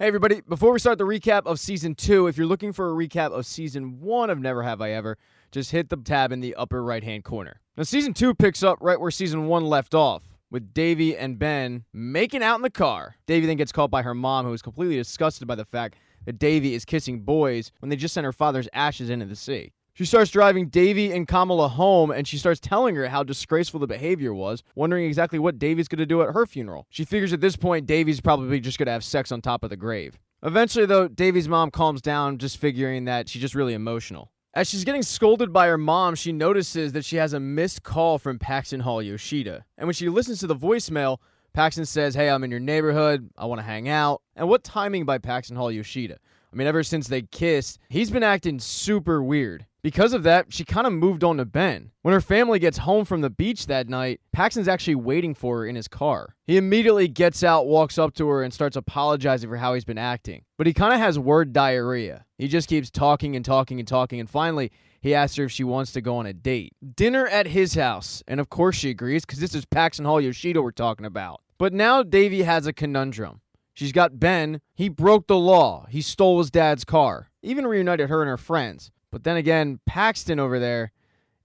Hey everybody, before we start the recap of Season 2, if you're looking for a recap of Season 1 of Never Have I Ever, just hit the tab in the upper right-hand corner. Now Season 2 picks up right where Season 1 left off, with Devi and Ben making out in the car. Devi then gets caught by her mom, who is completely disgusted by the fact that Devi is kissing boys when they just sent her father's ashes into the sea. She starts driving Devi and Kamala home, and she starts telling her how disgraceful the behavior was, wondering exactly what Devi's going to do at her funeral. She figures at this point Devi's probably just going to have sex on top of the grave. Eventually, though, Devi's mom calms down, just figuring that she's just really emotional. As she's getting scolded by her mom, she notices that she has a missed call from Paxton Hall Yoshida. And when she listens to the voicemail, Paxton says, "Hey, I'm in your neighborhood. I want to hang out." And what timing by Paxton Hall Yoshida? I mean, ever since they kissed, he's been acting super weird. Because of that, she kind of moved on to Ben. When her family gets home from the beach that night, Paxton's actually waiting for her in his car. He immediately gets out, walks up to her, and starts apologizing for how he's been acting. But he kind of has word diarrhea. He just keeps talking and talking and talking, and finally, he asks her if she wants to go on a date. Dinner at his house. And of course she agrees, because this is Paxton Hall Yoshida we're talking about. But now Devi has a conundrum. She's got Ben. He broke the law. He stole his dad's car. Even reunited her and her friends. But then again, Paxton over there,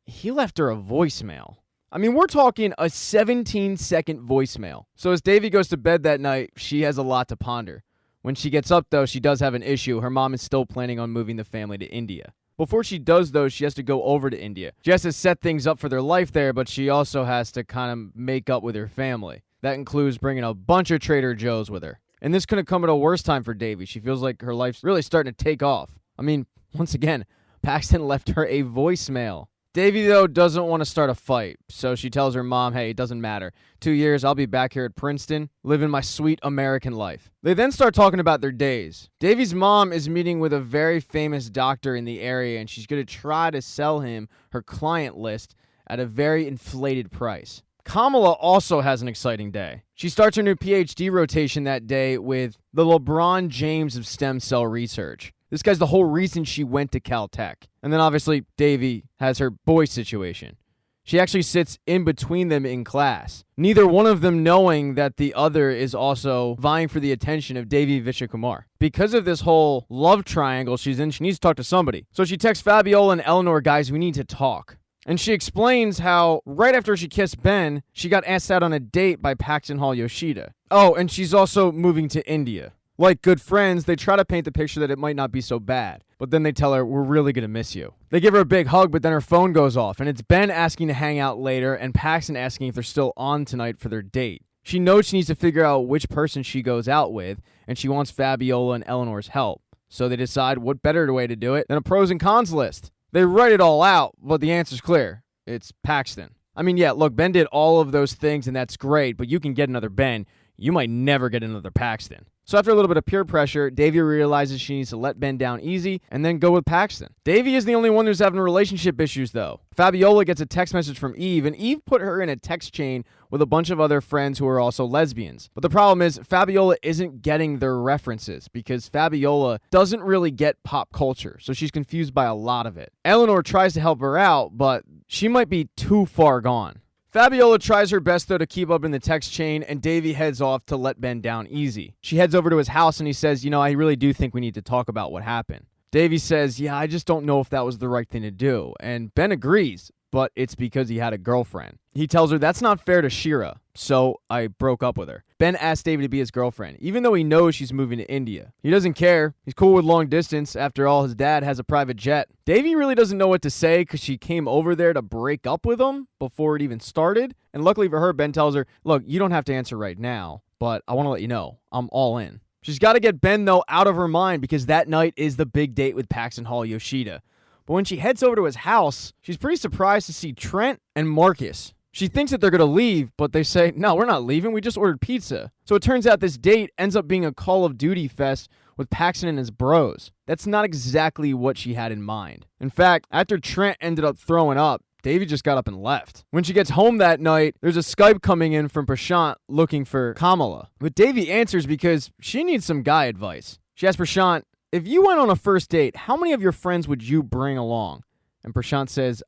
he left her a voicemail. I mean, we're talking a 17-second voicemail. So as Devi goes to bed that night, she has a lot to ponder. When she gets up, though, she does have an issue. Her mom is still planning on moving the family to India. Before she does, though, she has to go over to India. She has to set things up for their life there, but she also has to kind of make up with her family. That includes bringing a bunch of Trader Joe's with her. And this couldn't come at a worse time for Devi. She feels like her life's really starting to take off. I mean, once again, Paxton left her a voicemail. Devi, though, doesn't want to start a fight, so she tells her mom, hey, it doesn't matter. 2 years, I'll be back here at Princeton, living my sweet American life. They then start talking about their days. Devi's mom is meeting with a very famous doctor in the area, and she's going to try to sell him her client list at a very inflated price. Kamala also has an exciting day. She starts her new PhD rotation that day with the LeBron James of stem cell research. This guy's the whole reason she went to Caltech. And then obviously, Devi has her boy situation. She actually sits in between them in class, neither one of them knowing that the other is also vying for the attention of Devi Vishwakumar. Because of this whole love triangle she's in, she needs to talk to somebody. So she texts Fabiola and Eleanor, guys, we need to talk. And she explains how right after she kissed Ben, she got asked out on a date by Paxton Hall Yoshida. Oh, and she's also moving to India. Like good friends, they try to paint the picture that it might not be so bad. But then they tell her, we're really going to miss you. They give her a big hug, but then her phone goes off. And it's Ben asking to hang out later and Paxton asking if they're still on tonight for their date. She knows she needs to figure out which person she goes out with. And she wants Fabiola and Eleanor's help. So they decide what better way to do it than a pros and cons list. They write it all out, but the answer's clear. It's Paxton. I mean, yeah, look, Ben did all of those things and that's great. But you can get another Ben. You might never get another Paxton. So after a little bit of peer pressure, Devi realizes she needs to let Ben down easy and then go with Paxton. Devi is the only one who's having relationship issues, though. Fabiola gets a text message from Eve, and Eve put her in a text chain with a bunch of other friends who are also lesbians. But the problem is, Fabiola isn't getting their references because Fabiola doesn't really get pop culture, so she's confused by a lot of it. Eleanor tries to help her out, but she might be too far gone. Fabiola tries her best, though, to keep up in the text chain, and Devi heads off to let Ben down easy. She heads over to his house, and he says, I really do think we need to talk about what happened. Devi says, I just don't know if that was the right thing to do. And Ben agrees, but it's because he had a girlfriend. He tells her, that's not fair to Shira, so I broke up with her. Ben asks Devi to be his girlfriend, even though he knows she's moving to India. He doesn't care. He's cool with long distance. After all, his dad has a private jet. Devi really doesn't know what to say because she came over there to break up with him before it even started. And luckily for her, Ben tells her, look, you don't have to answer right now, but I want to let you know, I'm all in. She's got to get Ben, though, out of her mind because that night is the big date with Paxton Hall Yoshida. But when she heads over to his house, she's pretty surprised to see Trent and Marcus. She thinks that they're going to leave, but they say, no, we're not leaving. We just ordered pizza. So it turns out this date ends up being a Call of Duty fest with Paxton and his bros. That's not exactly what she had in mind. In fact, after Trent ended up throwing up, Devi just got up and left. When she gets home that night, there's a Skype coming in from Prashant looking for Kamala. But Devi answers because she needs some guy advice. She asks Prashant, if you went on a first date, how many of your friends would you bring along? And Prashant says,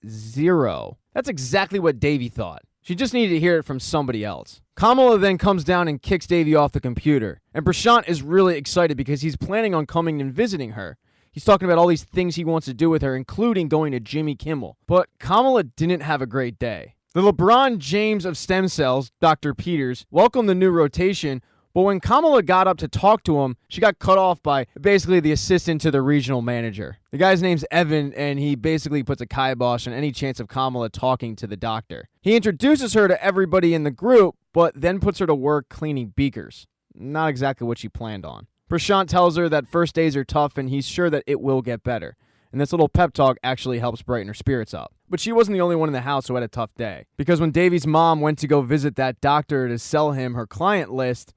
0. That's exactly what Devi thought. She just needed to hear it from somebody else. Kamala then comes down and kicks Devi off the computer. And Prashant is really excited because he's planning on coming and visiting her. He's talking about all these things he wants to do with her, including going to Jimmy Kimmel. But Kamala didn't have a great day. The LeBron James of stem cells, Dr. Peters, welcomed the new rotation, but when Kamala got up to talk to him, she got cut off by basically the assistant to the regional manager. The guy's name's Evan, and he basically puts a kibosh on any chance of Kamala talking to the doctor. He introduces her to everybody in the group, but then puts her to work cleaning beakers. Not exactly what she planned on. Prashant tells her that first days are tough, and he's sure that it will get better. And this little pep talk actually helps brighten her spirits up. But she wasn't the only one in the house who had a tough day. Because when Davy's mom went to go visit that doctor to sell him her client list,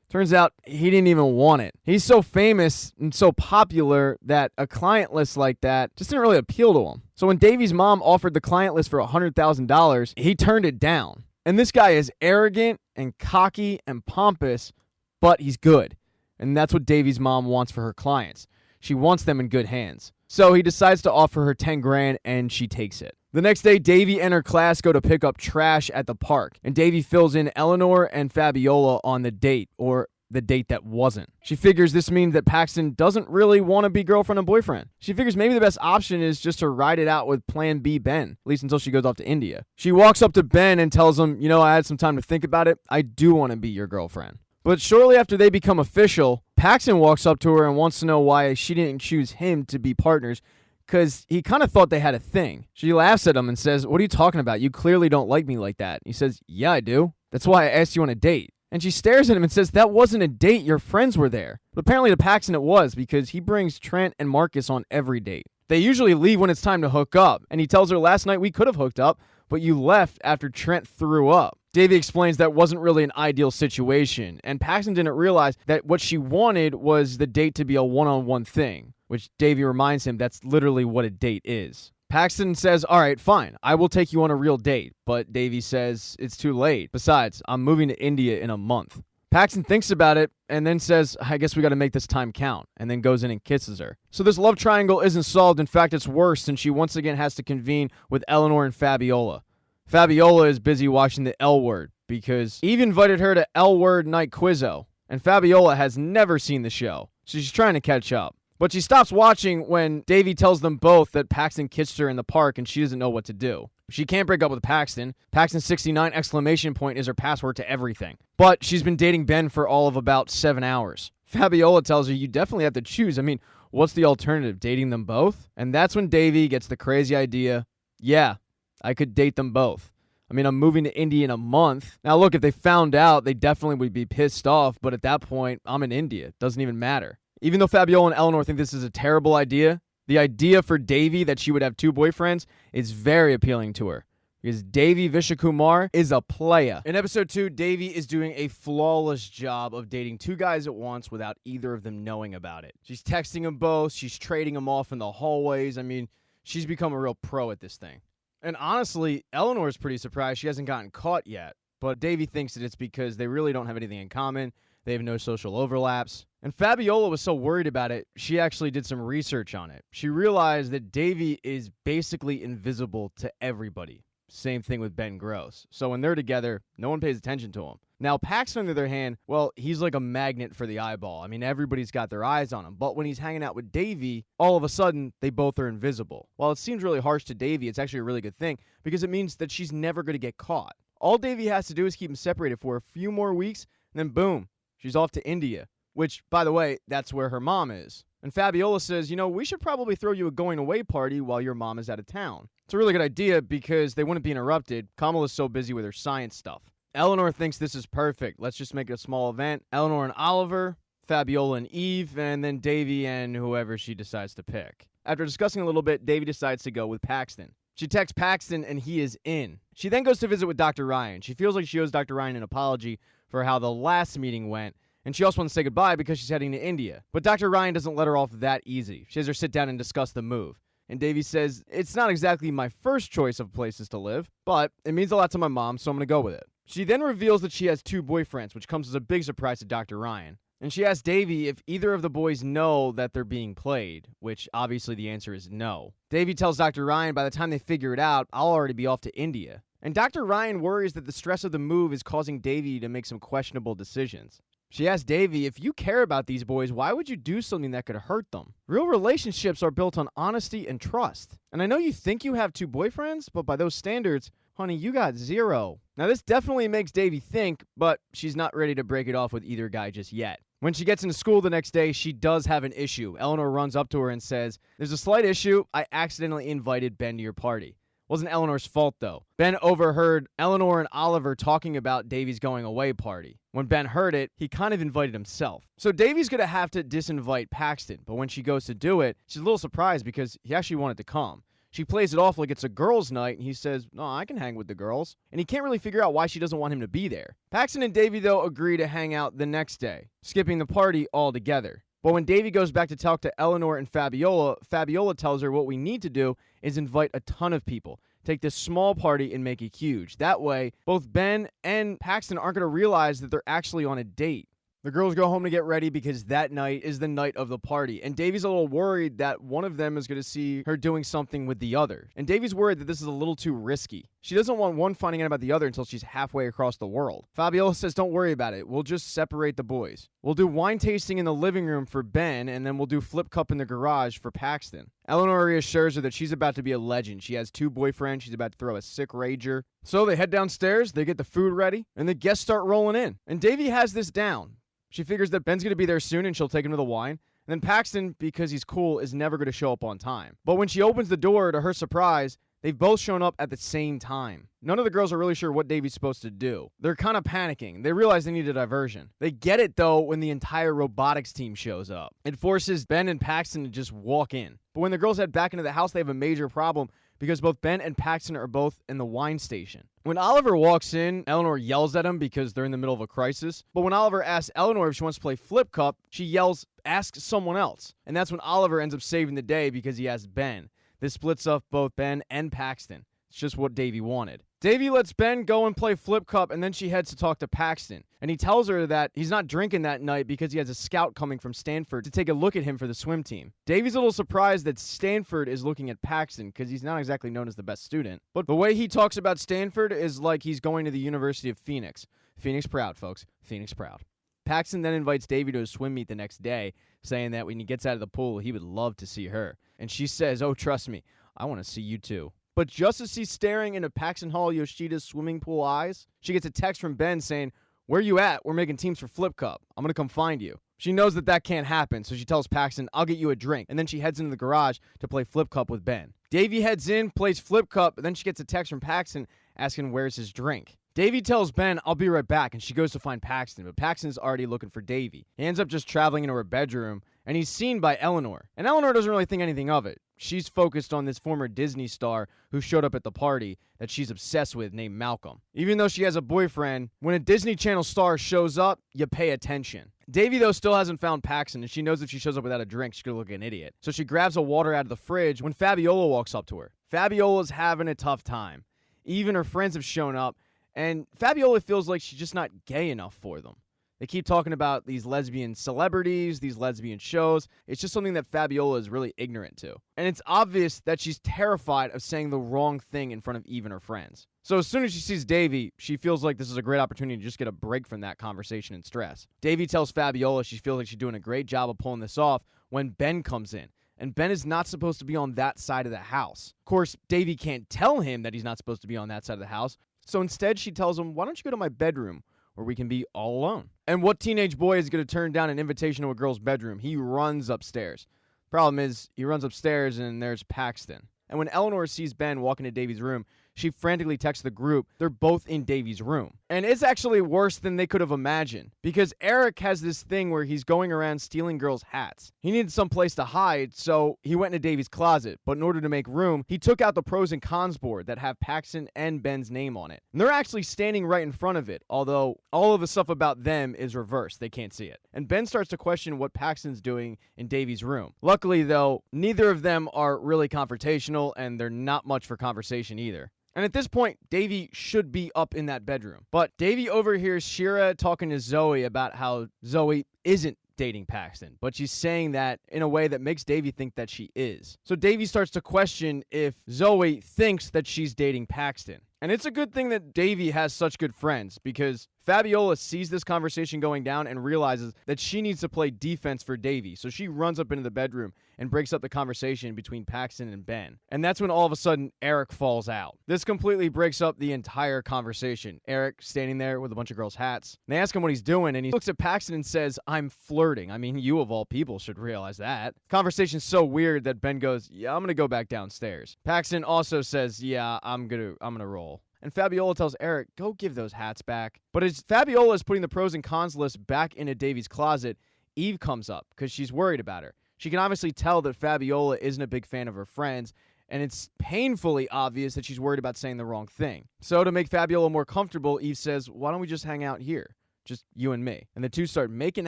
turns out he didn't even want it. He's so famous and so popular that a client list like that just didn't really appeal to him. So when Davy's mom offered the client list for $100,000, he turned it down. And this guy is arrogant and cocky and pompous, but he's good. And that's what Davy's mom wants for her clients. She wants them in good hands. So he decides to offer her $10,000 and she takes it. The next day, Devi and her class go to pick up trash at the park, and Devi fills in Eleanor and Fabiola on the date, or the date that wasn't. She figures this means that Paxton doesn't really want to be girlfriend and boyfriend. She figures maybe the best option is just to ride it out with Plan B Ben, at least until she goes off to India. She walks up to Ben and tells him, I had some time to think about it. I do want to be your girlfriend. But shortly after they become official, Paxton walks up to her and wants to know why she didn't choose him to be partners, because he kind of thought they had a thing. She laughs at him and says, "What are you talking about? You clearly don't like me like that." He says, "Yeah, I do. That's why I asked you on a date." And she stares at him and says, "That wasn't a date. Your friends were there." But apparently to Paxton it was, because he brings Trent and Marcus on every date. They usually leave when it's time to hook up. And he tells her, "Last night we could have hooked up, but you left after Trent threw up." Davey explains that wasn't really an ideal situation, and Paxton didn't realize that what she wanted was the date to be a one-on-one thing, which Davey reminds him that's literally what a date is. Paxton says, "All right, fine, I will take you on a real date," but Davey says it's too late. Besides, I'm moving to India in a month. Paxton thinks about it and then says, "I guess we got to make this time count," and then goes in and kisses her. So this love triangle isn't solved. In fact, it's worse, since she once again has to convene with Eleanor and Fabiola. Fabiola is busy watching the L Word, because Eve invited her to L Word Night Quizzo, and Fabiola has never seen the show, so she's trying to catch up. But she stops watching when Davey tells them both that Paxton kissed her in the park and she doesn't know what to do. She can't break up with Paxton. Paxton69 exclamation point is her password to everything. But she's been dating Ben for all of about 7 hours. Fabiola tells her, "You definitely have to choose. I mean, what's the alternative? Dating them both?" And that's when Davey gets the crazy idea, "Yeah, I could date them both. I mean, I'm moving to India in a month." Now, look, if they found out, they definitely would be pissed off. But at that point, I'm in India. It doesn't even matter. Even though Fabiola and Eleanor think this is a terrible idea, the idea for Davey that she would have 2 boyfriends is very appealing to her, because Davey Vishakumar is a playa. In episode 2, Davey is doing a flawless job of dating 2 guys at once without either of them knowing about it. She's texting them both. She's trading them off in the hallways. I mean, she's become a real pro at this thing. And honestly, Eleanor's pretty surprised she hasn't gotten caught yet. But Davey thinks that it's because they really don't have anything in common. They have no social overlaps. And Fabiola was so worried about it, she actually did some research on it. She realized that Davey is basically invisible to everybody. Same thing with Ben Gross. So when they're together, no one pays attention to him. Now, Paxton, on the other hand, well, he's like a magnet for the eyeball. I mean, everybody's got their eyes on him. But when he's hanging out with Davey, all of a sudden, they both are invisible. While it seems really harsh to Davey, it's actually a really good thing, because it means that she's never going to get caught. All Davey has to do is keep them separated for a few more weeks, and then boom, she's off to India. Which, by the way, that's where her mom is. And Fabiola says, we should probably throw you a going-away party while your mom is out of town. It's a really good idea because they wouldn't be interrupted. Kamala's so busy with her science stuff. Eleanor thinks this is perfect. Let's just make it a small event. Eleanor and Oliver, Fabiola and Eve, and then Davey and whoever she decides to pick. After discussing a little bit, Davey decides to go with Paxton. She texts Paxton and he is in. She then goes to visit with Dr. Ryan. She feels like she owes Dr. Ryan an apology for how the last meeting went. And she also wants to say goodbye because she's heading to India. But Dr. Ryan doesn't let her off that easy. She has her sit down and discuss the move. And Davey says, "It's not exactly my first choice of places to live, but it means a lot to my mom, so I'm going to go with it." She then reveals that she has 2 boyfriends, which comes as a big surprise to Dr. Ryan. And she asks Davey if either of the boys know that they're being played, which obviously the answer is no. Davey tells Dr. Ryan by the time they figure it out, I'll already be off to India. And Dr. Ryan worries that the stress of the move is causing Devi to make some questionable decisions. She asks Devi, if you care about these boys, why would you do something that could hurt them? Real relationships are built on honesty and trust. And I know you think you have 2 boyfriends, but by those standards, honey, you got 0. Now this definitely makes Devi think, but she's not ready to break it off with either guy just yet. When she gets into school the next day, she does have an issue. Eleanor runs up to her and says, there's a slight issue. I accidentally invited Ben to your party. Wasn't Eleanor's fault, though. Ben overheard Eleanor and Oliver talking about Davy's going away party. When Ben heard it, he kind of invited himself. So Davy's going to have to disinvite Paxton, but when she goes to do it, she's a little surprised because he actually wanted to come. She plays it off like it's a girls' night, and he says, no, I can hang with the girls. And he can't really figure out why she doesn't want him to be there. Paxton and Davy, though, agree to hang out the next day, skipping the party altogether. But when Davy goes back to talk to Eleanor and Fabiola, Fabiola tells her what we need to do is invite a ton of people. Take this small party and make it huge. That way, both Ben and Paxton aren't going to realize that they're actually on a date. The girls go home to get ready because that night is the night of the party. And Davy's a little worried that one of them is going to see her doing something with the other. And Davy's worried that this is a little too risky. She doesn't want one finding out about the other until she's halfway across the world. Fabiola says, don't worry about it. We'll just separate the boys. We'll do wine tasting in the living room for Ben, and then we'll do flip cup in the garage for Paxton. Eleanor reassures her that she's about to be a legend. She has 2 boyfriends. She's about to throw a sick rager. So they head downstairs, they get the food ready, and the guests start rolling in. And Davy has this down. She figures that Ben's going to be there soon and she'll take him to the wine. And then Paxton, because he's cool, is never going to show up on time. But when she opens the door, to her surprise, they've both shown up at the same time. None of the girls are really sure what Davy's supposed to do. They're kind of panicking. They realize they need a diversion. They get it, though, when the entire robotics team shows up. It forces Ben and Paxton to just walk in. But when the girls head back into the house, they have a major problem because both Ben and Paxton are both in the wine station. When Oliver walks in, Eleanor yells at him because they're in the middle of a crisis. But when Oliver asks Eleanor if she wants to play flip cup, she yells, ask someone else. And that's when Oliver ends up saving the day because he asks Ben. This splits up both Ben and Paxton. It's just what Davy wanted. Davy lets Ben go and play flip cup, and then she heads to talk to Paxton. And he tells her that he's not drinking that night because he has a scout coming from Stanford to take a look at him for the swim team. Davy's a little surprised that Stanford is looking at Paxton because he's not exactly known as the best student. But the way he talks about Stanford is like he's going to the University of Phoenix. Phoenix proud, folks. Phoenix proud. Paxton then invites Davy to a swim meet the next day, saying that when he gets out of the pool, he would love to see her. And she says, oh, trust me, I want to see you too. But just as she's staring into Paxton Hall Yoshida's swimming pool eyes, she gets a text from Ben saying, where you at? We're making teams for Flip Cup. I'm going to come find you. She knows that can't happen, so she tells Paxton, I'll get you a drink. And then she heads into the garage to play Flip Cup with Ben. Davy heads in, plays Flip Cup, and then she gets a text from Paxton asking where's his drink. Davy tells Ben, I'll be right back, and she goes to find Paxton, but Paxton's already looking for Davy. He ends up just traveling into her bedroom, and he's seen by Eleanor. And Eleanor doesn't really think anything of it. She's focused on this former Disney star who showed up at the party that she's obsessed with named Malcolm. Even though she has a boyfriend, when a Disney Channel star shows up, you pay attention. Davy, though, still hasn't found Paxton, and she knows if she shows up without a drink, she's going to look like an idiot. So she grabs a water out of the fridge when Fabiola walks up to her. Fabiola's having a tough time. Even her friends have shown up, and Fabiola feels like she's just not gay enough for them. They keep talking about these lesbian celebrities, these lesbian shows. It's just something that Fabiola is really ignorant to. And it's obvious that she's terrified of saying the wrong thing in front of even her friends. So as soon as she sees Davy, she feels like this is a great opportunity to just get a break from that conversation and stress. Davy tells Fabiola she feels like she's doing a great job of pulling this off when Ben comes in. And Ben is not supposed to be on that side of the house. Of course, Davy can't tell him that he's not supposed to be on that side of the house. So instead, she tells him, why don't you go to my bedroom where we can be all alone? And what teenage boy is going to turn down an invitation to a girl's bedroom? He runs upstairs. Problem is, he runs upstairs and there's Paxton. And when Eleanor sees Ben walk into Davy's room, she frantically texts the group. They're both in Davy's room. And it's actually worse than they could have imagined, because Eric has this thing where he's going around stealing girls' hats. He needed some place to hide, so he went into Davy's closet. But in order to make room, he took out the pros and cons board that have Paxton and Ben's name on it. And they're actually standing right in front of it, although all of the stuff about them is reversed. They can't see it. And Ben starts to question what Paxton's doing in Davy's room. Luckily, though, neither of them are really confrontational, and they're not much for conversation either. And at this point, Davy should be up in that bedroom. But Davy overhears Shira talking to Zoe about how Zoe isn't dating Paxton, but she's saying that in a way that makes Davy think that she is. So Davy starts to question if Zoe thinks that she's dating Paxton. And it's a good thing that Devi has such good friends, because Fabiola sees this conversation going down and realizes that she needs to play defense for Devi. So she runs up into the bedroom and breaks up the conversation between Paxton and Ben. And that's when all of a sudden Eric falls out. This completely breaks up the entire conversation. Eric standing there with a bunch of girls' hats. And they ask him what he's doing, and he looks at Paxton and says, "I'm flirting." I mean, you of all people should realize that. Conversation's so weird that Ben goes, "Yeah, I'm gonna go back downstairs." Paxton also says, "Yeah, I'm gonna roll." And Fabiola tells Eric, "Go give those hats back." But as Fabiola is putting the pros and cons list back into Davy's closet, Eve comes up because she's worried about her. She can obviously tell that Fabiola isn't a big fan of her friends, and it's painfully obvious that she's worried about saying the wrong thing. So to make Fabiola more comfortable, Eve says, "Why don't we just hang out here? Just you and me." And the two start making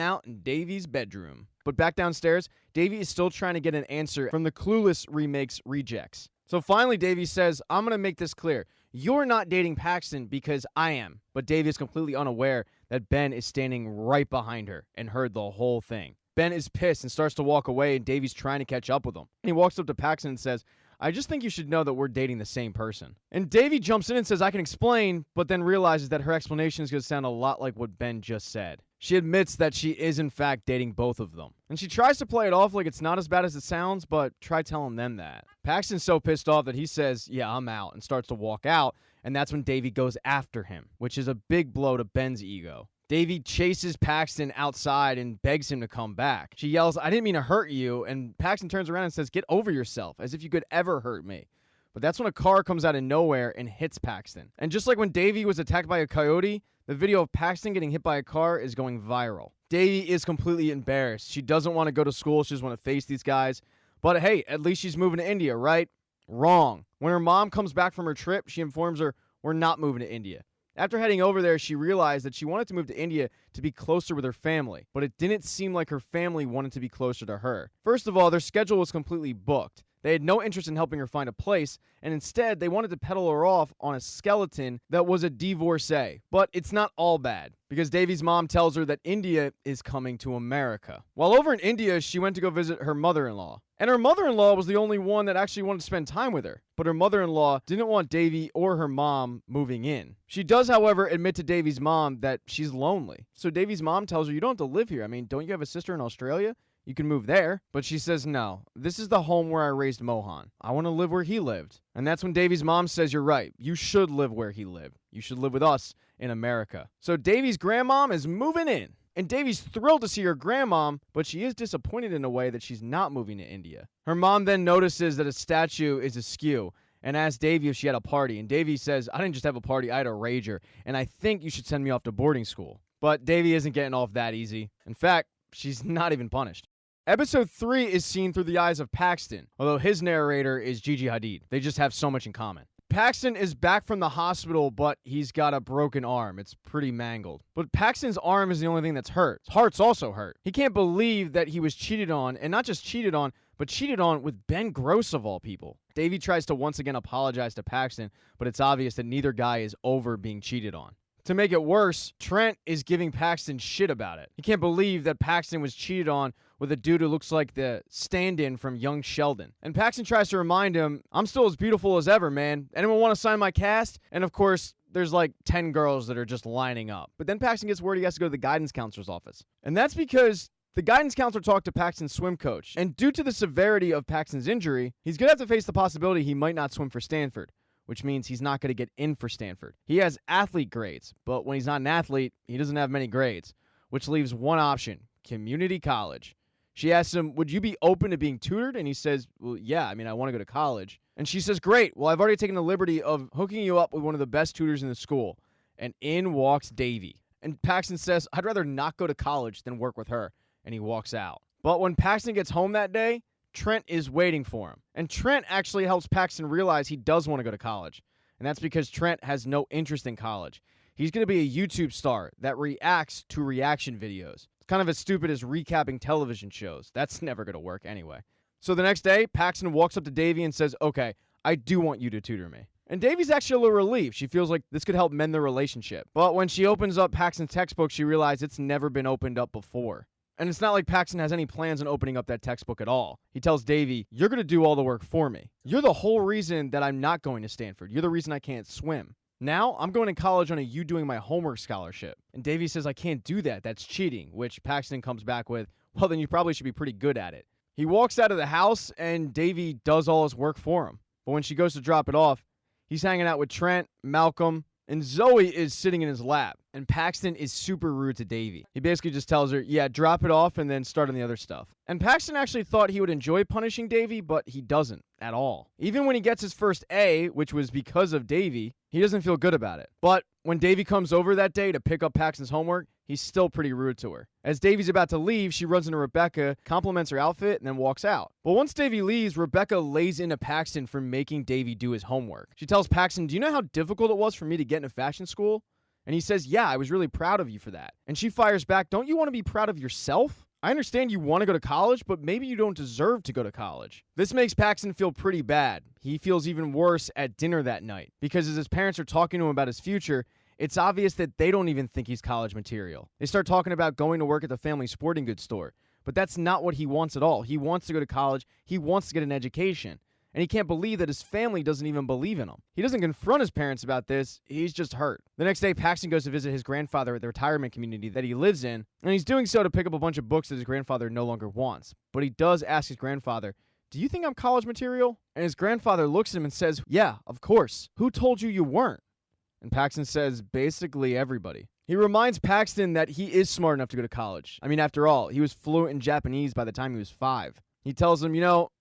out in Davy's bedroom. But back downstairs, Davy is still trying to get an answer from the Clueless remake's rejects. So finally, Davy says, "I'm going to make this clear. You're not dating Paxton because I am." But Davy is completely unaware that Ben is standing right behind her and heard the whole thing. Ben is pissed and starts to walk away, and Davy's trying to catch up with him. And he walks up to Paxton and says, "I just think you should know that we're dating the same person." And Davy jumps in and says, "I can explain," but then realizes that her explanation is going to sound a lot like what Ben just said. She admits that she is in fact dating both of them. And she tries to play it off like it's not as bad as it sounds, but try telling them that. Paxton's so pissed off that he says, "Yeah, I'm out," and starts to walk out, and that's when Davy goes after him, which is a big blow to Ben's ego. Davy chases Paxton outside and begs him to come back. She yells, "I didn't mean to hurt you," and Paxton turns around and says, "Get over yourself, as if you could ever hurt me." But that's when a car comes out of nowhere and hits Paxton. And just like when Davy was attacked by a coyote, the video of Paxton getting hit by a car is going viral. Davy is completely embarrassed. She doesn't want to go to school. She doesn't want to face these guys. But hey, at least she's moving to India, right? Wrong. When her mom comes back from her trip, she informs her, "We're not moving to India." After heading over there, she realized that she wanted to move to India to be closer with her family, but it didn't seem like her family wanted to be closer to her. First of all, their schedule was completely booked. They had no interest in helping her find a place, and instead, they wanted to peddle her off on a skeleton that was a divorcee. But it's not all bad, because Davy's mom tells her that India is coming to America. While over in India, she went to go visit her mother-in-law. And her mother-in-law was the only one that actually wanted to spend time with her. But her mother-in-law didn't want Davy or her mom moving in. She does, however, admit to Davy's mom that she's lonely. So Davy's mom tells her, "You don't have to live here. I mean, don't you have a sister in Australia? You can move there." But she says, "No, this is the home where I raised Mohan. I want to live where he lived." And that's when Davy's mom says, "You're right. You should live where he lived. You should live with us in America." So Davy's grandmom is moving in. And Davy's thrilled to see her grandmom, but she is disappointed in a way that she's not moving to India. Her mom then notices that a statue is askew and asks Davy if she had a party. And Davy says, "I didn't just have a party, I had a rager, and I think you should send me off to boarding school." But Davy isn't getting off that easy. In fact, she's not even punished. Episode 3 is seen through the eyes of Paxton, although his narrator is Gigi Hadid. They just have so much in common. Paxton is back from the hospital, but he's got a broken arm. It's pretty mangled. But Paxton's arm is the only thing that's hurt. His heart's also hurt. He can't believe that he was cheated on, and not just cheated on, but cheated on with Ben Gross of all people. Davy tries to once again apologize to Paxton, but it's obvious that neither guy is over being cheated on. To make it worse, Trent is giving Paxton shit about it. He can't believe that Paxton was cheated on with a dude who looks like the stand-in from Young Sheldon. And Paxton tries to remind him, "I'm still as beautiful as ever, man. Anyone want to sign my cast?" And of course, there's like 10 girls that are just lining up. But then Paxton gets word he has to go to the guidance counselor's office. And that's because the guidance counselor talked to Paxton's swim coach. And due to the severity of Paxton's injury, he's going to have to face the possibility he might not swim for Stanford, which means he's not going to get in for Stanford. He has athlete grades, but when he's not an athlete, he doesn't have many grades, which leaves one option: community college. She asks him, "Would you be open to being tutored?" And he says, "Well, yeah, I mean, I want to go to college." And she says, "Great, well, I've already taken the liberty of hooking you up with one of the best tutors in the school." And in walks Davy. And Paxton says, "I'd rather not go to college than work with her." And he walks out. But when Paxton gets home that day, Trent is waiting for him. And Trent actually helps Paxton realize he does want to go to college. And that's because Trent has no interest in college. He's going to be a YouTube star that reacts to reaction videos. It's kind of as stupid as recapping television shows. That's never going to work anyway. So the next day, Paxton walks up to Davy and says, "Okay, I do want you to tutor me." And Davy's actually a little relieved. She feels like this could help mend the relationship. But when she opens up Paxton's textbook, she realizes it's never been opened up before. And it's not like Paxton has any plans on opening up that textbook at all. He tells Davy, "You're going to do all the work for me. You're the whole reason that I'm not going to Stanford. You're the reason I can't swim." Now, I'm going to college on a you doing my homework scholarship. And Davy says, I can't do that. That's cheating, which Paxton comes back with, well, then you probably should be pretty good at it. He walks out of the house, and Davy does all his work for him. But when she goes to drop it off, he's hanging out with Trent, Malcolm, and Zoe is sitting in his lap. And Paxton is super rude to Davy. He basically just tells her, yeah, drop it off and then start on the other stuff. And Paxton actually thought he would enjoy punishing Davy, but he doesn't at all. Even when he gets his first A, which was because of Davy, he doesn't feel good about it. But when Davy comes over that day to pick up Paxton's homework, he's still pretty rude to her. As Davy's about to leave, she runs into Rebecca, compliments her outfit, and then walks out. But once Davy leaves, Rebecca lays into Paxton for making Davy do his homework. She tells Paxton, do you know how difficult it was for me to get into fashion school? And he says, yeah, I was really proud of you for that. And she fires back, don't you want to be proud of yourself? I understand you want to go to college, but maybe you don't deserve to go to college. This makes Paxton feel pretty bad. He feels even worse at dinner that night, because as his parents are talking to him about his future, it's obvious that they don't even think he's college material. They start talking about going to work at the family sporting goods store, but that's not what he wants at all. He wants to go to college. He wants to get an education. And he can't believe that his family doesn't even believe in him. He doesn't confront his parents about this. He's just hurt. The next day, Paxton goes to visit his grandfather at the retirement community that he lives in, and he's doing so to pick up a bunch of books that his grandfather no longer wants. But he does ask his grandfather, do you think I'm college material? And his grandfather looks at him and says, yeah, of course. Who told you you weren't? And Paxton says, basically everybody. He reminds Paxton that he is smart enough to go to college. I mean, after all, he was fluent in Japanese by the time he was 5. He tells him,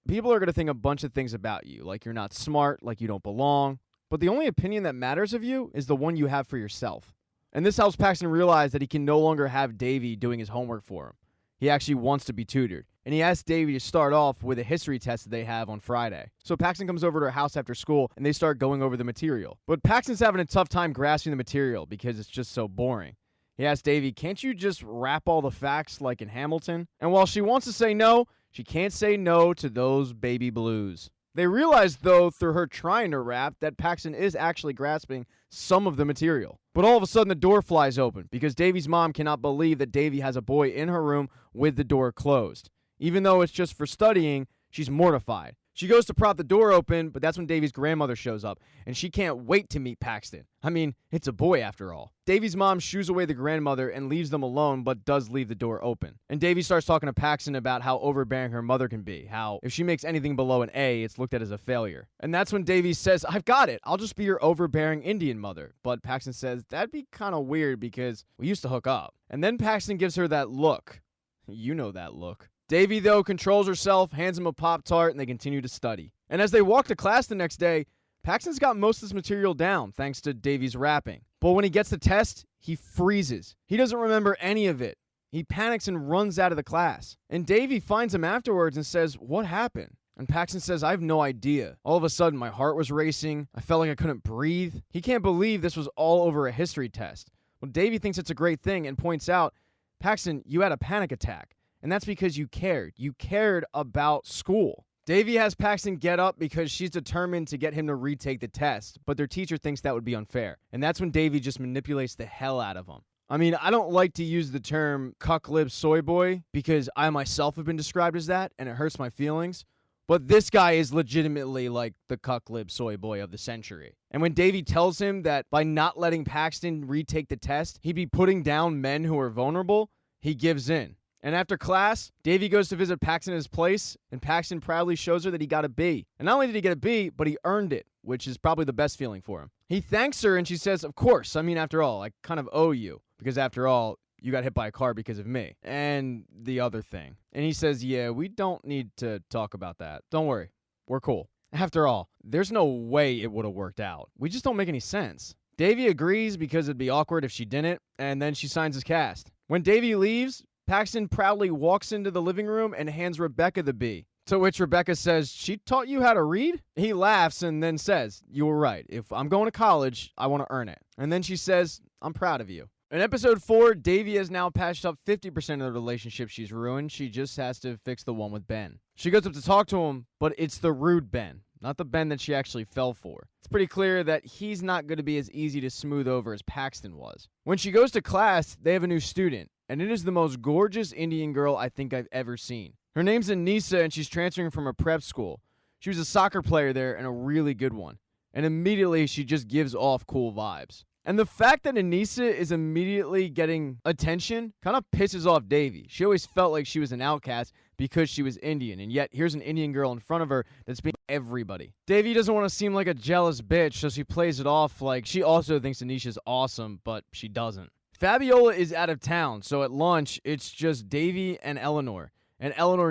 people are going to think a bunch of things about you, like you're not smart, like you don't belong. But the only opinion that matters of you is the one you have for yourself. And this helps Paxton realize that he can no longer have Davy doing his homework for him. He actually wants to be tutored. And he asks Davy to start off with a history test that they have on Friday. So Paxton comes over to her house after school, and they start going over the material. But Paxton's having a tough time grasping the material because it's just so boring. He asks Davy, can't you just rap all the facts like in Hamilton? And while she wants to say no, she can't say no to those baby blues. They realize, though, through her trying to rap, that Paxton is actually grasping some of the material. But all of a sudden, the door flies open because Davy's mom cannot believe that Davy has a boy in her room with the door closed. Even though it's just for studying, she's mortified. She goes to prop the door open, but that's when Davy's grandmother shows up, and she can't wait to meet Paxton. I mean, it's a boy after all. Davy's mom shoos away the grandmother and leaves them alone, but does leave the door open. And Davy starts talking to Paxton about how overbearing her mother can be, how if she makes anything below an A, it's looked at as a failure. And that's when Davy says, I've got it. I'll just be your overbearing Indian mother. But Paxton says, that'd be kind of weird because we used to hook up. And then Paxton gives her that look. You know that look. Davy, though, controls herself, hands him a Pop-Tart, and they continue to study. And as they walk to class the next day, Paxton's got most of this material down, thanks to Davy's rapping. But when he gets the test, he freezes. He doesn't remember any of it. He panics and runs out of the class. And Davy finds him afterwards and says, what happened? And Paxton says, I have no idea. All of a sudden, my heart was racing. I felt like I couldn't breathe. He can't believe this was all over a history test. Well, Davy thinks it's a great thing and points out, Paxton, you had a panic attack. And that's because you cared. You cared about school. Davy has Paxton get up because she's determined to get him to retake the test, but their teacher thinks that would be unfair. And that's when Davy just manipulates the hell out of him. I mean, I don't like to use the term cuck-lib soy boy because I myself have been described as that, and it hurts my feelings. But this guy is legitimately like the cuck-lib soy boy of the century. And when Davy tells him that by not letting Paxton retake the test, he'd be putting down men who are vulnerable, he gives in. And after class, Davy goes to visit Paxton at his place, and Paxton proudly shows her that he got a B. And not only did he get a B, but he earned it, which is probably the best feeling for him. He thanks her, and she says, of course, I mean, after all, I kind of owe you, because after all, you got hit by a car because of me. And the other thing. And he says, yeah, we don't need to talk about that. Don't worry, we're cool. After all, there's no way it would have worked out. We just don't make any sense. Davy agrees because it'd be awkward if she didn't, and then she signs his cast. When Davy leaves, Paxton proudly walks into the living room and hands Rebecca the B, to which Rebecca says, she taught you how to read? He laughs and then says, you were right. If I'm going to college, I want to earn it. And then she says, I'm proud of you. In episode 4, Davy has now patched up 50% of the relationship she's ruined. She just has to fix the one with Ben. She goes up to talk to him, but it's the rude Ben, not the Ben that she actually fell for. It's pretty clear that he's not going to be as easy to smooth over as Paxton was. When she goes to class, they have a new student. And it is the most gorgeous Indian girl I think I've ever seen. Her name's Aneesa, and she's transferring from a prep school. She was a soccer player there and a really good one. and immediately she just gives off cool vibes. And the fact that Aneesa is immediately getting attention kind of pisses off Devi. She always felt like she was an outcast because she was Indian, and yet here's an Indian girl in front of her that's being everybody. Devi doesn't want to seem like a jealous bitch, so she plays it off like she also thinks Anisha's awesome, but she doesn't. Fabiola is out of town, so at lunch, it's just Devi and Eleanor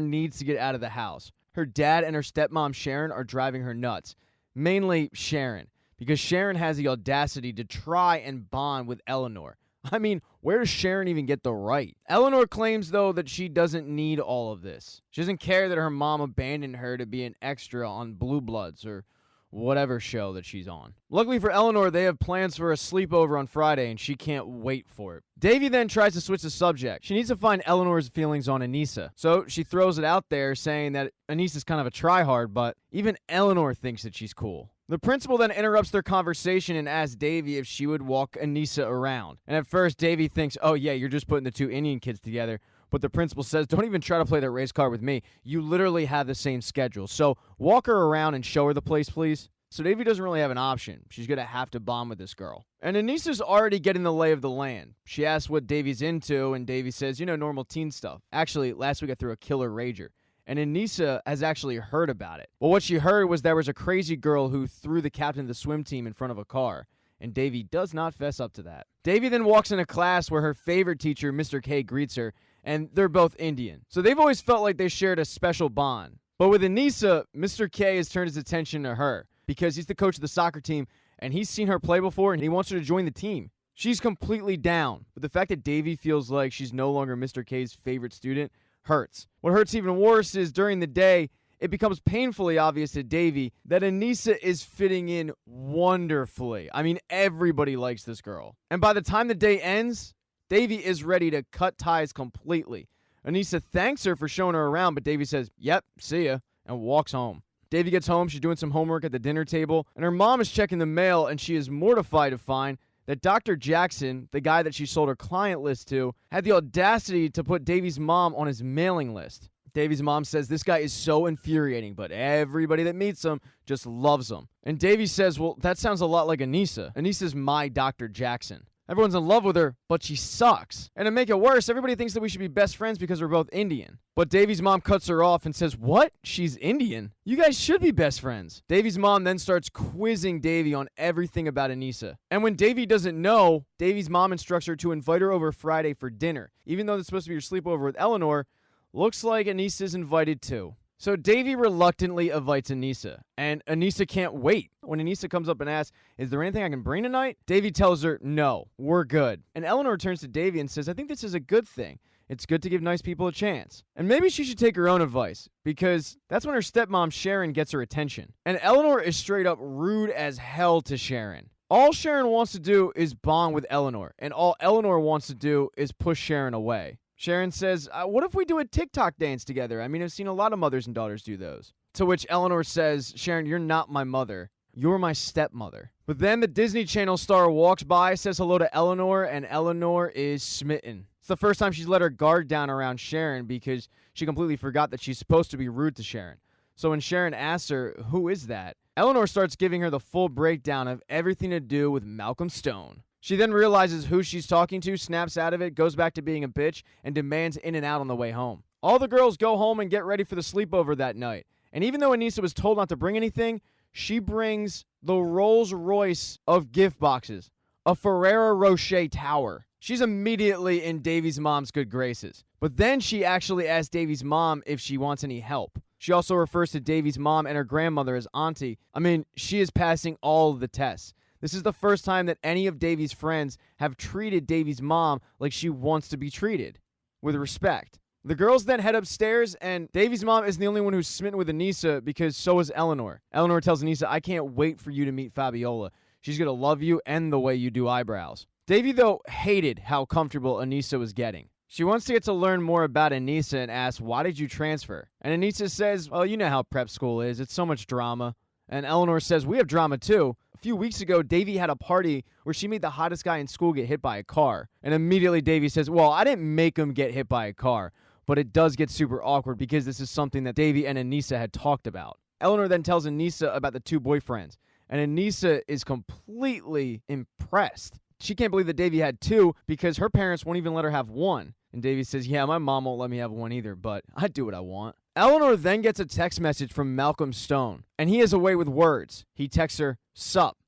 needs to get out of the house. Her dad and her stepmom Sharon are driving her nuts, mainly Sharon, because Sharon has the audacity to try and bond with Eleanor. I mean, where does Sharon even get the right? Eleanor claims, though, that she doesn't need all of this. She doesn't care that her mom abandoned her to be an extra on Blue Bloods or whatever show that she's on. Luckily for Eleanor, they have plans for a sleepover on Friday, and she can't wait for it. Devi then tries to switch the subject. She needs to find Eleanor's feelings on Aneesa. So she throws it out there, saying that Aneesa's kind of a tryhard, but even Eleanor thinks that she's cool. The principal then interrupts their conversation and asks Devi if she would walk Aneesa around. And at first, Devi thinks, oh yeah, you're just putting the two Indian kids together. But the principal says, don't even try to play that race card with me. You literally have the same schedule. So walk her around and show her the place, please. So Devi doesn't really have an option. She's going to have to bond with this girl. And Aneesa's already getting the lay of the land. She asks what Devi's into, and Devi says, normal teen stuff. Actually, last week I threw a killer rager. And Aneesa has actually heard about it. Well, what she heard was there was a crazy girl who threw the captain of the swim team in front of a car. And Devi does not fess up to that. Devi then walks into class where her favorite teacher, Mr. K, greets her, and they're both Indian. So they've always felt like they shared a special bond. But with Aneesa, Mr. K has turned his attention to her because he's the coach of the soccer team, and he's seen her play before, and he wants her to join the team. She's completely down. But the fact that Devi feels like she's no longer Mr. K's favorite student hurts. What hurts even worse is during the day, it becomes painfully obvious to Devi that Aneesa is fitting in wonderfully. I mean, everybody likes this girl. And by the time the day ends, Devi is ready to cut ties completely. Aneesa thanks her for showing her around, but Devi says, yep, see ya, and walks home. Devi gets home, she's doing some homework at the dinner table, and her mom is checking the mail, and she is mortified to find that Dr. Jackson, the guy that she sold her client list to, had the audacity to put Devi's mom on his mailing list. Devi's mom says this guy is so infuriating, but everybody that meets him just loves him. And Devi says, well, that sounds a lot like Aneesa. Aneesa's my Dr. Jackson. Everyone's in love with her, but she sucks. And to make it worse, everybody thinks that we should be best friends because we're both Indian. But Devi's mom cuts her off and says, what? She's Indian? You guys should be best friends. Devi's mom then starts quizzing Devi on everything about Aneesa. And when Devi doesn't know, Devi's mom instructs her to invite her over Friday for dinner. Even though it's supposed to be your sleepover with Eleanor, looks like Aneesa's invited too. So Devi reluctantly invites Aneesa, and Aneesa can't wait. When Aneesa comes up and asks, is there anything I can bring tonight? Devi tells her, no, we're good. And Eleanor turns to Devi and says, I think this is a good thing. It's good to give nice people a chance. And maybe she should take her own advice, because that's when her stepmom Sharon gets her attention. And Eleanor is straight up rude as hell to Sharon. All Sharon wants to do is bond with Eleanor, and all Eleanor wants to do is push Sharon away. Sharon says, what if we do a TikTok dance together? I mean, I've seen a lot of mothers and daughters do those. To which Eleanor says, Sharon, you're not my mother. You're my stepmother. But then the Disney Channel star walks by, says hello to Eleanor, and Eleanor is smitten. It's the first time she's let her guard down around Sharon because she completely forgot that she's supposed to be rude to Sharon. So when Sharon asks her, who is that? Eleanor starts giving her the full breakdown of everything to do with Malcolm Stone. She then realizes who she's talking to, snaps out of it, goes back to being a bitch, and demands in and out on the way home. All the girls go home and get ready for the sleepover that night. And even though Aneesa was told not to bring anything, she brings the Rolls Royce of gift boxes, a Ferrero Rocher tower. She's immediately in Devi's mom's good graces. But then she actually asks Devi's mom if she wants any help. She also refers to Devi's mom and her grandmother as auntie. I mean, she is passing all of the tests. This is the first time that any of Devi's friends have treated Devi's mom like she wants to be treated, with respect. The girls then head upstairs, and Devi's mom isn't the only one who's smitten with Aneesa because so is Eleanor. Eleanor tells Aneesa, I can't wait for you to meet Fabiola. She's going to love you and the way you do eyebrows. Devi, though, hated how comfortable Aneesa was getting. She wants to get to learn more about Aneesa and asks, why did you transfer? And Aneesa says, well, you know how prep school is. It's so much drama. And Eleanor says, we have drama too. A few weeks ago, Devi had a party where she made the hottest guy in school get hit by a car. And immediately Devi says, well, I didn't make him get hit by a car. But it does get super awkward because this is something that Devi and Aneesa had talked about. Eleanor then tells Aneesa about the two boyfriends. And Aneesa is completely impressed. She can't believe that Devi had two because her parents won't even let her have one. And Devi says, yeah, my mom won't let me have one either, but I do what I want. Eleanor then gets a text message from Malcolm Stone, and he has a way with words. He texts her, sup,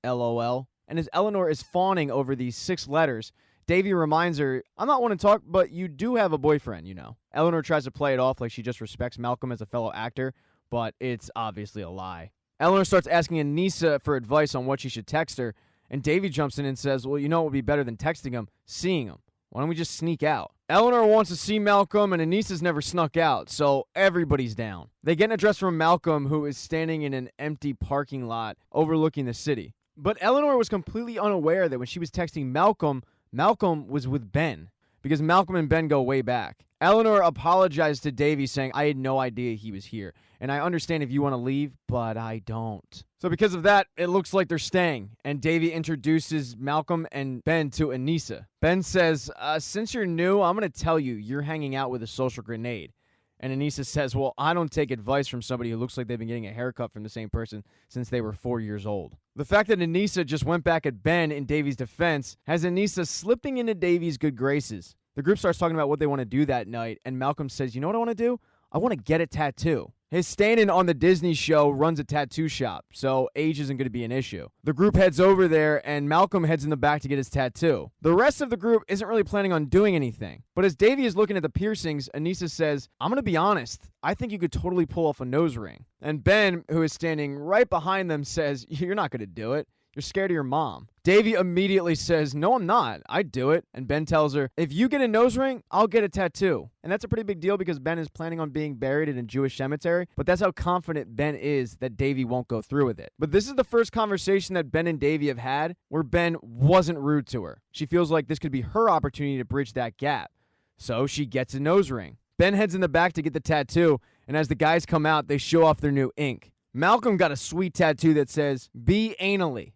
LOL. And as Eleanor is fawning over these 6 letters, Devi reminds her, I'm not one to talk, but you do have a boyfriend, you know. Eleanor tries to play it off like she just respects Malcolm as a fellow actor, but it's obviously a lie. Eleanor starts asking Aneesa for advice on what she should text her, and Devi jumps in and says, well, you know what would be better than texting him? Seeing him. Why don't we just sneak out? Eleanor wants to see Malcolm, and Aneesa's never snuck out, so everybody's down. They get an address from Malcolm, who is standing in an empty parking lot overlooking the city. But Eleanor was completely unaware that when she was texting Malcolm, Malcolm was with Ben, because Malcolm and Ben go way back. Eleanor apologized to Devi, saying, I had no idea he was here, and I understand if you want to leave, but I don't. So because of that, it looks like they're staying, and Devi introduces Malcolm and Ben to Aneesa. Ben says, since you're new, I'm going to tell you, you're hanging out with a social grenade. And Aneesa says, well, I don't take advice from somebody who looks like they've been getting a haircut from the same person since they were 4 years old. The fact that Aneesa just went back at Ben in Devi's defense has Aneesa slipping into Devi's good graces. The group starts talking about what they want to do that night, and Malcolm says, you know what I want to do? I want to get a tattoo. His stand-in on the Disney show runs a tattoo shop, so age isn't going to be an issue. The group heads over there, and Malcolm heads in the back to get his tattoo. The rest of the group isn't really planning on doing anything. But as Devi is looking at the piercings, Aneesa says, I'm going to be honest, I think you could totally pull off a nose ring. And Ben, who is standing right behind them, says, you're not going to do it. You're scared of your mom. Devi immediately says, no, I'm not. I'd do it. And Ben tells her, if you get a nose ring, I'll get a tattoo. And that's a pretty big deal because Ben is planning on being buried in a Jewish cemetery. But that's how confident Ben is that Devi won't go through with it. But this is the first conversation that Ben and Devi have had where Ben wasn't rude to her. She feels like this could be her opportunity to bridge that gap. So she gets a nose ring. Ben heads in the back to get the tattoo. And as the guys come out, they show off their new ink. Malcolm got a sweet tattoo that says, be anally.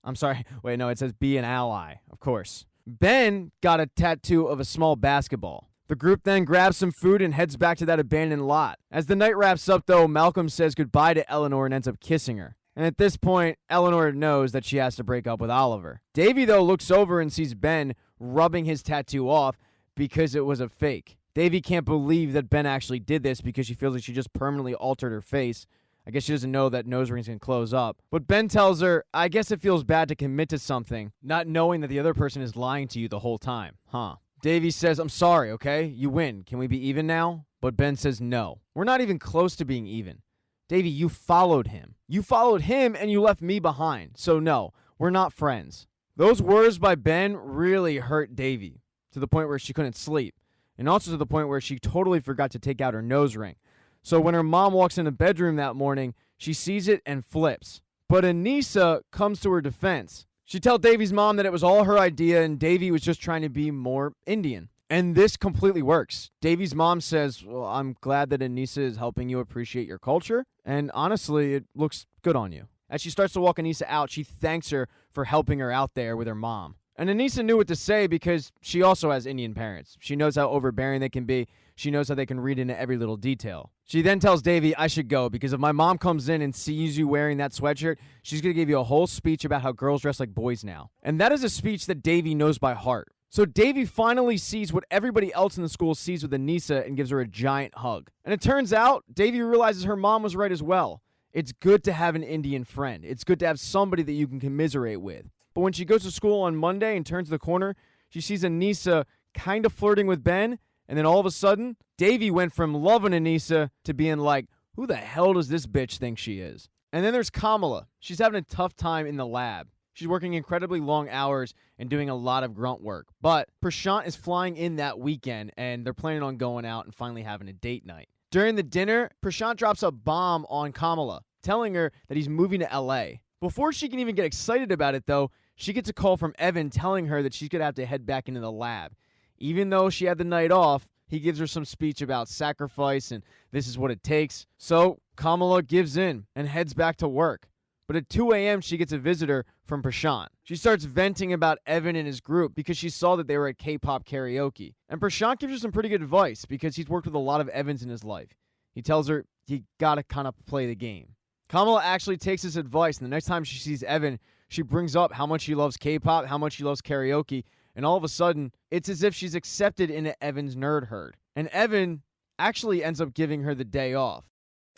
I'm sorry. Wait, no, it says be an ally, of course. Ben got a tattoo of a small basketball. The group then grabs some food and heads back to that abandoned lot. As the night wraps up, though, Malcolm says goodbye to Eleanor and ends up kissing her. And at this point, Eleanor knows that she has to break up with Oliver. Devi, though, looks over and sees Ben rubbing his tattoo off because it was a fake. Devi can't believe that Ben actually did this because she feels like she just permanently altered her face. I guess she doesn't know that nose rings can close up. But Ben tells her, I guess it feels bad to commit to something, not knowing that the other person is lying to you the whole time. Huh. Devi says, I'm sorry, okay? You win. Can we be even now? But Ben says, no. We're not even close to being even. Devi, you followed him. You followed him and you left me behind. So no, we're not friends. Those words by Ben really hurt Devi to the point where she couldn't sleep. And also to the point where she totally forgot to take out her nose ring. So when her mom walks in the bedroom that morning, she sees it and flips. But Aneesa comes to her defense. She tells Devi's mom that it was all her idea and Devi was just trying to be more Indian. And this completely works. Devi's mom says, well, I'm glad that Aneesa is helping you appreciate your culture. And honestly, it looks good on you. As she starts to walk Aneesa out, she thanks her for helping her out there with her mom. And Aneesa knew what to say because she also has Indian parents. She knows how overbearing they can be. She knows how they can read into every little detail. She then tells Devi, I should go because if my mom comes in and sees you wearing that sweatshirt, she's going to give you a whole speech about how girls dress like boys now. And that is a speech that Devi knows by heart. So Devi finally sees what everybody else in the school sees with Aneesa and gives her a giant hug. And it turns out, Devi realizes her mom was right as well. It's good to have an Indian friend. It's good to have somebody that you can commiserate with. But when she goes to school on Monday and turns the corner, she sees Aneesa kind of flirting with Ben. And then all of a sudden, Devi went from loving Aneesa to being like, who the hell does this bitch think she is? And then there's Kamala. She's having a tough time in the lab. She's working incredibly long hours and doing a lot of grunt work. But Prashant is flying in that weekend, and they're planning on going out and finally having a date night. During the dinner, Prashant drops a bomb on Kamala, telling her that he's moving to LA. Before she can even get excited about it, though, she gets a call from Evan telling her that she's going to have to head back into the lab. Even though she had the night off, he gives her some speech about sacrifice and this is what it takes. So Kamala gives in and heads back to work. But at 2 a.m., she gets a visitor from Prashant. She starts venting about Evan and his group because she saw that they were at K-pop karaoke. And Prashant gives her some pretty good advice because he's worked with a lot of Evans in his life. He tells her, you gotta kind of play the game. Kamala actually takes his advice, and the next time she sees Evan, she brings up how much she loves K-pop, how much she loves karaoke, and all of a sudden, it's as if she's accepted into Evan's nerd herd. And Evan actually ends up giving her the day off.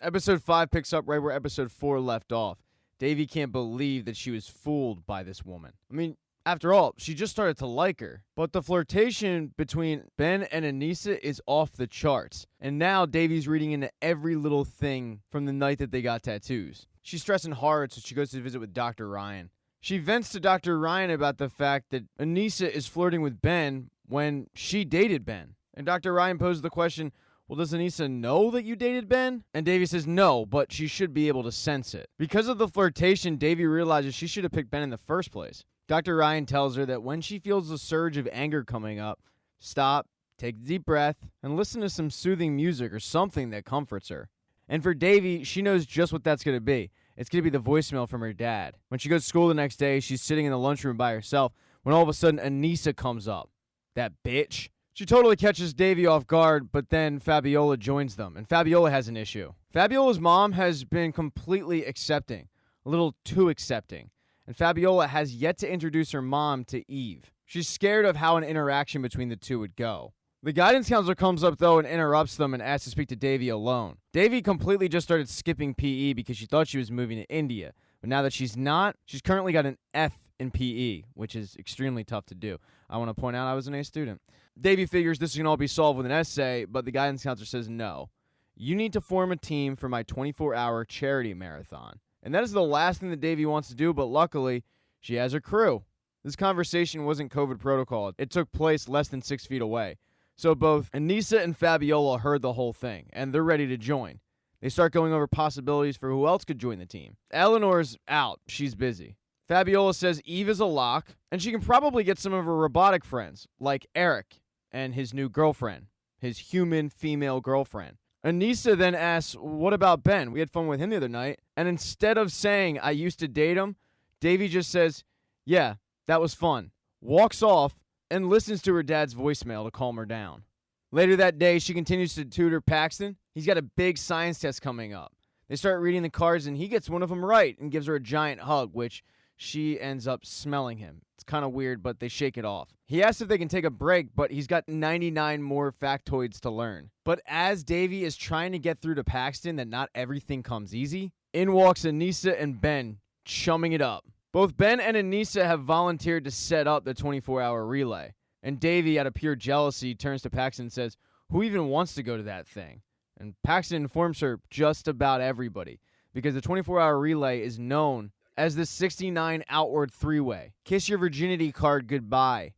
Episode 5 picks up right where episode 4 left off. Davy can't believe that she was fooled by this woman. I mean, after all, she just started to like her. But the flirtation between Ben and Aneesa is off the charts. And now Davy's reading into every little thing from the night that they got tattoos. She's stressing hard, so she goes to visit with Dr. Ryan. She vents to Dr. Ryan about the fact that Aneesa is flirting with Ben when she dated Ben. And Dr. Ryan poses the question, well, does Aneesa know that you dated Ben? And Davy says no, but she should be able to sense it. Because of the flirtation, Davy realizes she should have picked Ben in the first place. Dr. Ryan tells her that when she feels a surge of anger coming up, stop, take a deep breath, and listen to some soothing music or something that comforts her. And for Davy, she knows just what that's going to be. It's going to be the voicemail from her dad. When she goes to school the next day, she's sitting in the lunchroom by herself when all of a sudden Aneesa comes up. That bitch. She totally catches Davy off guard, but then Fabiola joins them, and Fabiola has an issue. Fabiola's mom has been completely accepting, a little too accepting, and Fabiola has yet to introduce her mom to Eve. She's scared of how an interaction between the two would go. The guidance counselor comes up, though, and interrupts them and asks to speak to Davy alone. Davy completely just started skipping PE because she thought she was moving to India, but now that she's not, she's currently got an F in PE, which is extremely tough to do. I want to point out I was an A student. Davy figures this can all be solved with an essay, but the guidance counselor says no. You need to form a team for my 24-hour charity marathon. And that is the last thing that Davy wants to do, but luckily, she has her crew. This conversation wasn't COVID protocol. It took place less than 6 feet away. So both Aneesa and Fabiola heard the whole thing, and they're ready to join. They start going over possibilities for who else could join the team. Eleanor's out. She's busy. Fabiola says Eve is a lock, and she can probably get some of her robotic friends, like Eric and his new girlfriend, his human female girlfriend. Aneesa then asks, what about Ben? We had fun with him the other night. And instead of saying, I used to date him, Davy just says, yeah, that was fun. Walks off and listens to her dad's voicemail to calm her down. Later that day, she continues to tutor Paxton. He's got a big science test coming up. They start reading the cards, and he gets one of them right and gives her a giant hug, which she ends up smelling him. It's kind of weird, but they shake it off. He asks if they can take a break, but he's got 99 more factoids to learn. But as Davy is trying to get through to Paxton that not everything comes easy, in walks Aneesa and Ben, chumming it up. Both Ben and Aneesa have volunteered to set up the 24-hour relay. And Davy, out of pure jealousy, turns to Paxton and says, who even wants to go to that thing? And Paxton informs her just about everybody, because the 24-hour relay is known as the 69 outward three-way. Kiss your virginity card goodbye.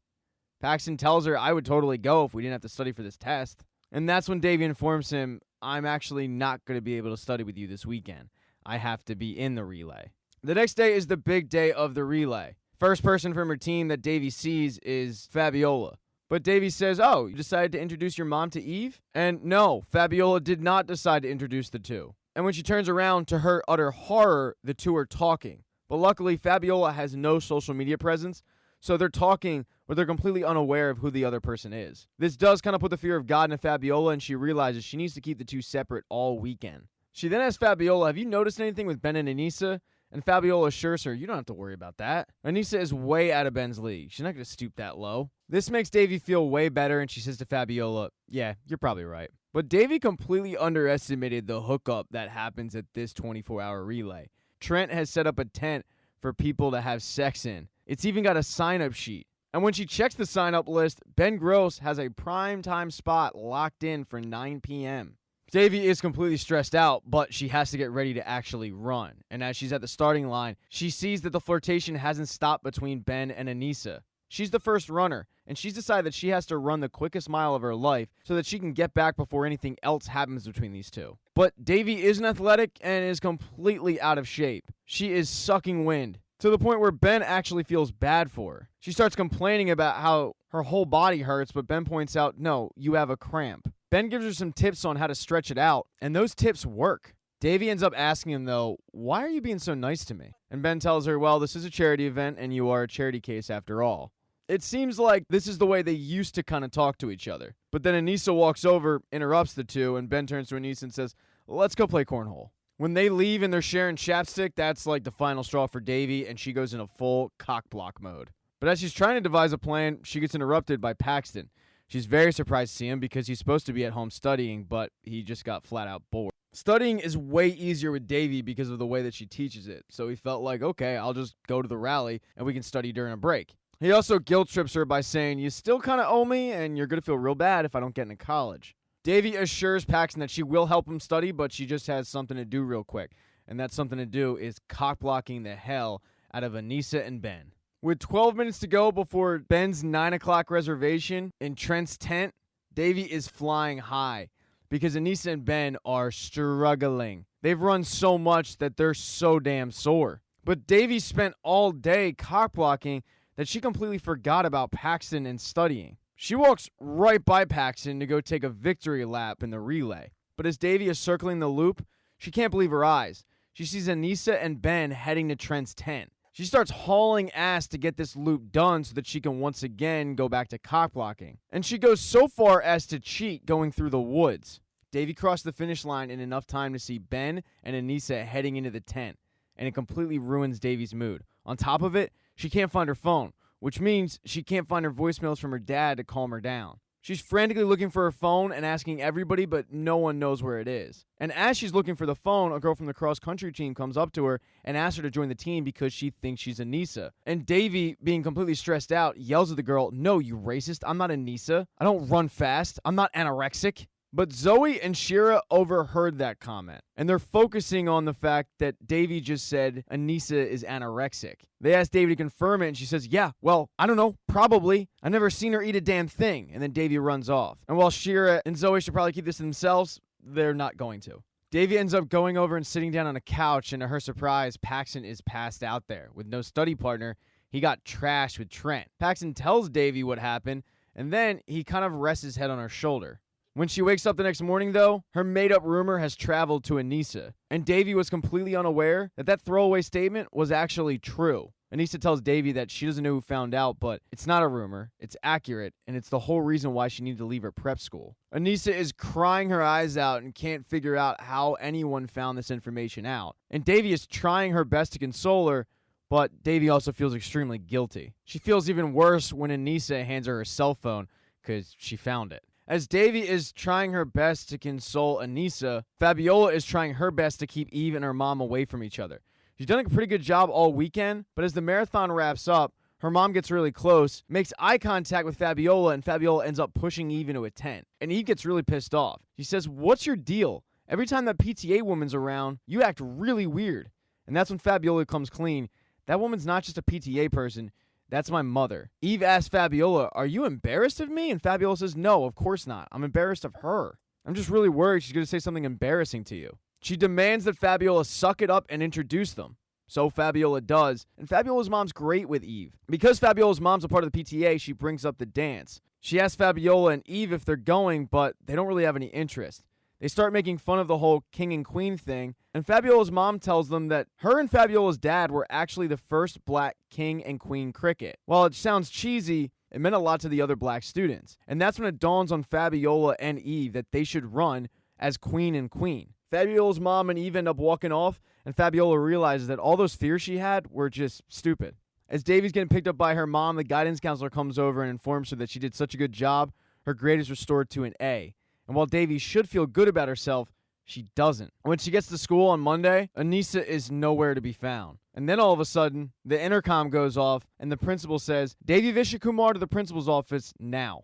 Paxton tells her, I would totally go if we didn't have to study for this test. And that's when Davy informs him, I'm actually not going to be able to study with you this weekend. I have to be in the relay. The next day is the big day of the relay. First person from her team that Davy sees is Fabiola. But Davy says, oh, you decided to introduce your mom to Eve? And no, Fabiola did not decide to introduce the two. And when she turns around, to her utter horror, the two are talking. But luckily, Fabiola has no social media presence, so they're talking, but they're completely unaware of who the other person is. This does kind of put the fear of God into Fabiola, and she realizes she needs to keep the two separate all weekend. She then asks Fabiola, have you noticed anything with Ben and Aneesa? And Fabiola assures her, you don't have to worry about that. Aneesa is way out of Ben's league. She's not going to stoop that low. This makes Davy feel way better, and she says to Fabiola, yeah, you're probably right. But Davy completely underestimated the hookup that happens at this 24-hour relay. Trent has set up a tent for people to have sex in. It's even got a sign-up sheet. And when she checks the sign-up list, Ben Gross has a prime time spot locked in for 9 p.m. Davy is completely stressed out, but she has to get ready to actually run. And as she's at the starting line, she sees that the flirtation hasn't stopped between Ben and Aneesa. She's the first runner, and she's decided that she has to run the quickest mile of her life so that she can get back before anything else happens between these two. But Davy isn't athletic and is completely out of shape. She is sucking wind, to the point where Ben actually feels bad for her. She starts complaining about how her whole body hurts, but Ben points out, no, you have a cramp. Ben gives her some tips on how to stretch it out, and those tips work. Davy ends up asking him, though, why are you being so nice to me? And Ben tells her, well, this is a charity event, and you are a charity case after all. It seems like this is the way they used to kind of talk to each other. But then Aneesa walks over, interrupts the two, and Ben turns to Aneesa and says, let's go play cornhole. When they leave and they're sharing chapstick, that's like the final straw for Devi, and she goes into full cock block mode. But as she's trying to devise a plan, she gets interrupted by Paxton. She's very surprised to see him because he's supposed to be at home studying, but he just got flat out bored. Studying is way easier with Devi because of the way that she teaches it, so he felt like, okay, I'll just go to the rally and we can study during a break. He also guilt trips her by saying, you still kind of owe me, and you're going to feel real bad if I don't get into college. Devi assures Paxton that she will help him study, but she just has something to do real quick, and that something to do is cock-blocking the hell out of Aneesa and Ben. With 12 minutes to go before Ben's 9 o'clock reservation in Trent's tent, Devi is flying high because Aneesa and Ben are struggling. They've run so much that they're so damn sore. But Devi spent all day cock-blocking that she completely forgot about Paxton and studying. She walks right by Paxton to go take a victory lap in the relay. But as Devi is circling the loop, she can't believe her eyes. She sees Aneesa and Ben heading to Trent's tent. She starts hauling ass to get this loop done so that she can once again go back to cock-blocking. And she goes so far as to cheat going through the woods. Devi crossed the finish line in enough time to see Ben and Aneesa heading into the tent, and it completely ruins Devi's mood. On top of it, she can't find her phone, which means she can't find her voicemails from her dad to calm her down. She's frantically looking for her phone and asking everybody, but no one knows where it is. And as she's looking for the phone, a girl from the cross-country team comes up to her and asks her to join the team because she thinks she's Aneesa. And Devi, being completely stressed out, yells at the girl, "No, you racist, I'm not Aneesa. I don't run fast. I'm not anorexic." But Zoe and Shira overheard that comment, and they're focusing on the fact that Devi just said Aneesa is anorexic. They asked Devi to confirm it, and she says, yeah, well, I don't know, probably. I've never seen her eat a damn thing. And then Devi runs off. And while Shira and Zoe should probably keep this to themselves, they're not going to. Devi ends up going over and sitting down on a couch, and to her surprise, Paxton is passed out there. With no study partner, he got trashed with Trent. Paxton tells Devi what happened, and then he kind of rests his head on her shoulder. When she wakes up the next morning, though, her made-up rumor has traveled to Aneesa, and Devi was completely unaware that that throwaway statement was actually true. Aneesa tells Devi that she doesn't know who found out, but it's not a rumor, it's accurate, and it's the whole reason why she needed to leave her prep school. Aneesa is crying her eyes out and can't figure out how anyone found this information out. And Devi is trying her best to console her, but Devi also feels extremely guilty. She feels even worse when Aneesa hands her cell phone because she found it. As Devi is trying her best to console Aneesa, Fabiola is trying her best to keep Eve and her mom away from each other. She's done a pretty good job all weekend, but as the marathon wraps up, her mom gets really close, makes eye contact with Fabiola, and Fabiola ends up pushing Eve into a tent. And Eve gets really pissed off. She says, "What's your deal? Every time that PTA woman's around, you act really weird." And that's when Fabiola comes clean. That woman's not just a PTA person. That's my mother. Eve asks Fabiola, "Are you embarrassed of me?" And Fabiola says, "No, of course not. I'm embarrassed of her. I'm just really worried she's going to say something embarrassing to you." She demands that Fabiola suck it up and introduce them. So Fabiola does, and Fabiola's mom's great with Eve. Because Fabiola's mom's a part of the PTA, she brings up the dance. She asks Fabiola and Eve if they're going, but they don't really have any interest. They start making fun of the whole king and queen thing, and Fabiola's mom tells them that her and Fabiola's dad were actually the first black king and queen cricket. While it sounds cheesy, it meant a lot to the other black students. And that's when it dawns on Fabiola and Eve that they should run as queen and queen. Fabiola's mom and Eve end up walking off, and Fabiola realizes that all those fears she had were just stupid. As Devi's getting picked up by her mom, the guidance counselor comes over and informs her that she did such a good job, her grade is restored to an A. And while Devi should feel good about herself, she doesn't. When she gets to school on Monday, Aneesa is nowhere to be found. And then all of a sudden, the intercom goes off, and the principal says, "Devi Vishakumar to the principal's office now."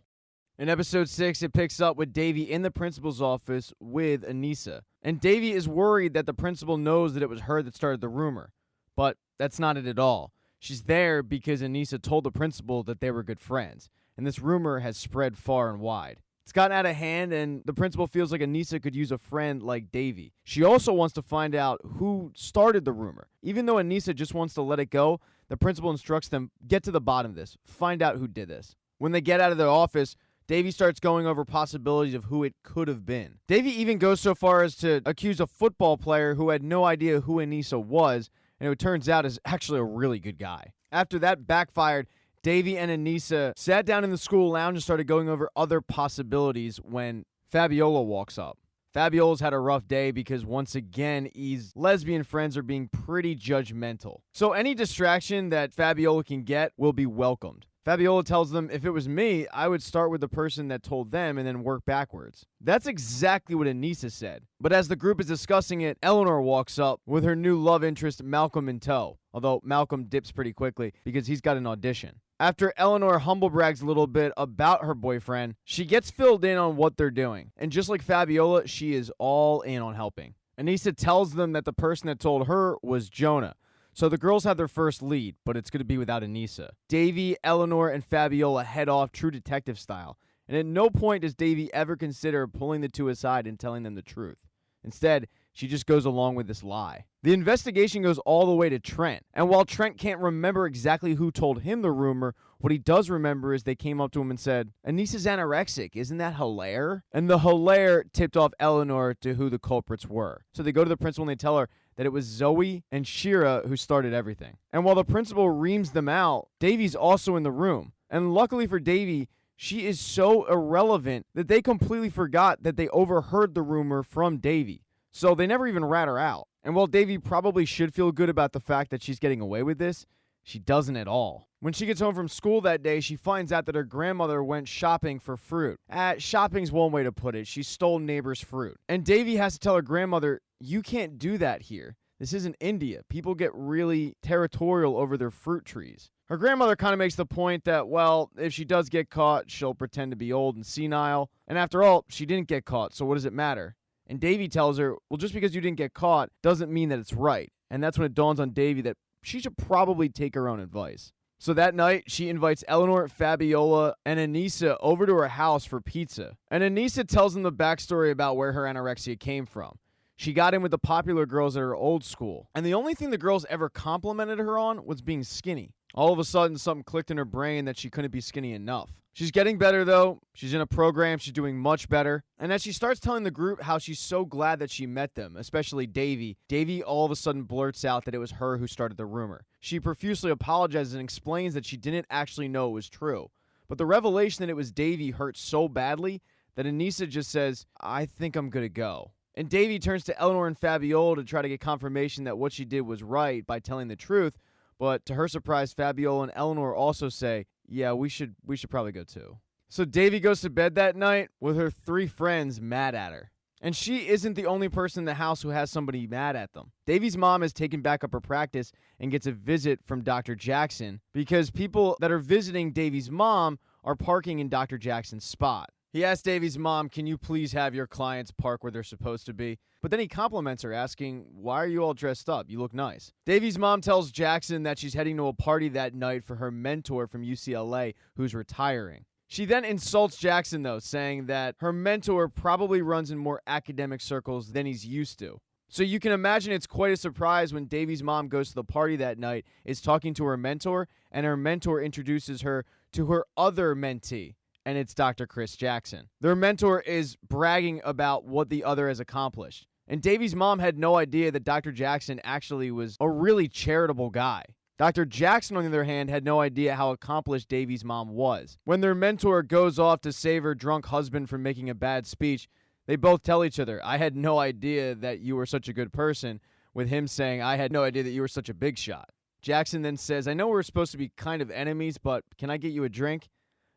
In episode 6, it picks up with Devi in the principal's office with Aneesa. And Devi is worried that the principal knows that it was her that started the rumor. But that's not it at all. She's there because Aneesa told the principal that they were good friends. And this rumor has spread far and wide. It's gotten out of hand, and the principal feels like Aneesa could use a friend like Devi. She also wants to find out who started the rumor. Even though Aneesa just wants to let it go, the principal instructs them, get to the bottom of this. Find out who did this. When they get out of their office, Devi starts going over possibilities of who it could have been. Devi even goes so far as to accuse a football player who had no idea who Aneesa was, and who it turns out is actually a really good guy. After that backfired, Devi and Aneesa sat down in the school lounge and started going over other possibilities when Fabiola walks up. Fabiola's had a rough day because once again, Eve's lesbian friends are being pretty judgmental. So any distraction that Fabiola can get will be welcomed. Fabiola tells them, if it was me, I would start with the person that told them and then work backwards. That's exactly what Aneesa said. But as the group is discussing it, Eleanor walks up with her new love interest, Malcolm, in tow. Although Malcolm dips pretty quickly because he's got an audition. After Eleanor humble brags a little bit about her boyfriend, she gets filled in on what they're doing. And just like Fabiola, she is all in on helping. Aneesa tells them that the person that told her was Jonah. So the girls have their first lead, but it's going to be without Aneesa. Davy, Eleanor, and Fabiola head off true detective style. And at no point does Davy ever consider pulling the two aside and telling them the truth. Instead, she just goes along with this lie. The investigation goes all the way to Trent. And while Trent can't remember exactly who told him the rumor, what he does remember is they came up to him and said, Aneesa's anorexic, isn't that Hilaire? And the Hilaire tipped off Eleanor to who the culprits were. So they go to the principal and they tell her that it was Zoe and Shira who started everything. And while the principal reams them out, Davy's also in the room. And luckily for Davy, she is so irrelevant that they completely forgot that they overheard the rumor from Davy. So they never even rat her out. And while Davy probably should feel good about the fact that she's getting away with this, she doesn't at all. When she gets home from school that day, she finds out that her grandmother went shopping for fruit. Shopping's one way to put it. She stole neighbor's fruit. And Davy has to tell her grandmother, you can't do that here. This isn't India. People get really territorial over their fruit trees. Her grandmother kind of makes the point that, well, if she does get caught, she'll pretend to be old and senile. And after all, she didn't get caught, so what does it matter? And Davy tells her, well, just because you didn't get caught doesn't mean that it's right. And that's when it dawns on Davy that she should probably take her own advice. So that night, she invites Eleanor, Fabiola, and Aneesa over to her house for pizza. And Aneesa tells them the backstory about where her anorexia came from. She got in with the popular girls at her old school. And the only thing the girls ever complimented her on was being skinny. All of a sudden, something clicked in her brain that she couldn't be skinny enough. She's getting better, though. She's in a program. She's doing much better. And as she starts telling the group how she's so glad that she met them, especially Davy, Davy all of a sudden blurts out that it was her who started the rumor. She profusely apologizes and explains that she didn't actually know it was true. But the revelation that it was Davy hurt so badly that Aneesa just says, I think I'm going to go. And Davy turns to Eleanor and Fabiola to try to get confirmation that what she did was right by telling the truth. But to her surprise, Fabiola and Eleanor also say, yeah, we should probably go too. So Davy goes to bed that night with her three friends mad at her. And she isn't the only person in the house who has somebody mad at them. Davy's mom has taken back up her practice and gets a visit from Dr. Jackson because people that are visiting Davy's mom are parking in Dr. Jackson's spot. He asks Davy's mom, can you please have your clients park where they're supposed to be? But then he compliments her, asking, why are you all dressed up? You look nice. Davy's mom tells Jackson that she's heading to a party that night for her mentor from UCLA, who's retiring. She then insults Jackson, though, saying that her mentor probably runs in more academic circles than he's used to. So you can imagine it's quite a surprise when Davy's mom goes to the party that night, is talking to her mentor, and her mentor introduces her to her other mentee. And it's Dr. Chris Jackson. Their mentor is bragging about what the other has accomplished. And Davy's mom had no idea that Dr. Jackson actually was a really charitable guy. Dr. Jackson, on the other hand, had no idea how accomplished Davy's mom was. When their mentor goes off to save her drunk husband from making a bad speech, they both tell each other, I had no idea that you were such a good person, with him saying, I had no idea that you were such a big shot. Jackson then says, I know we're supposed to be kind of enemies, but can I get you a drink?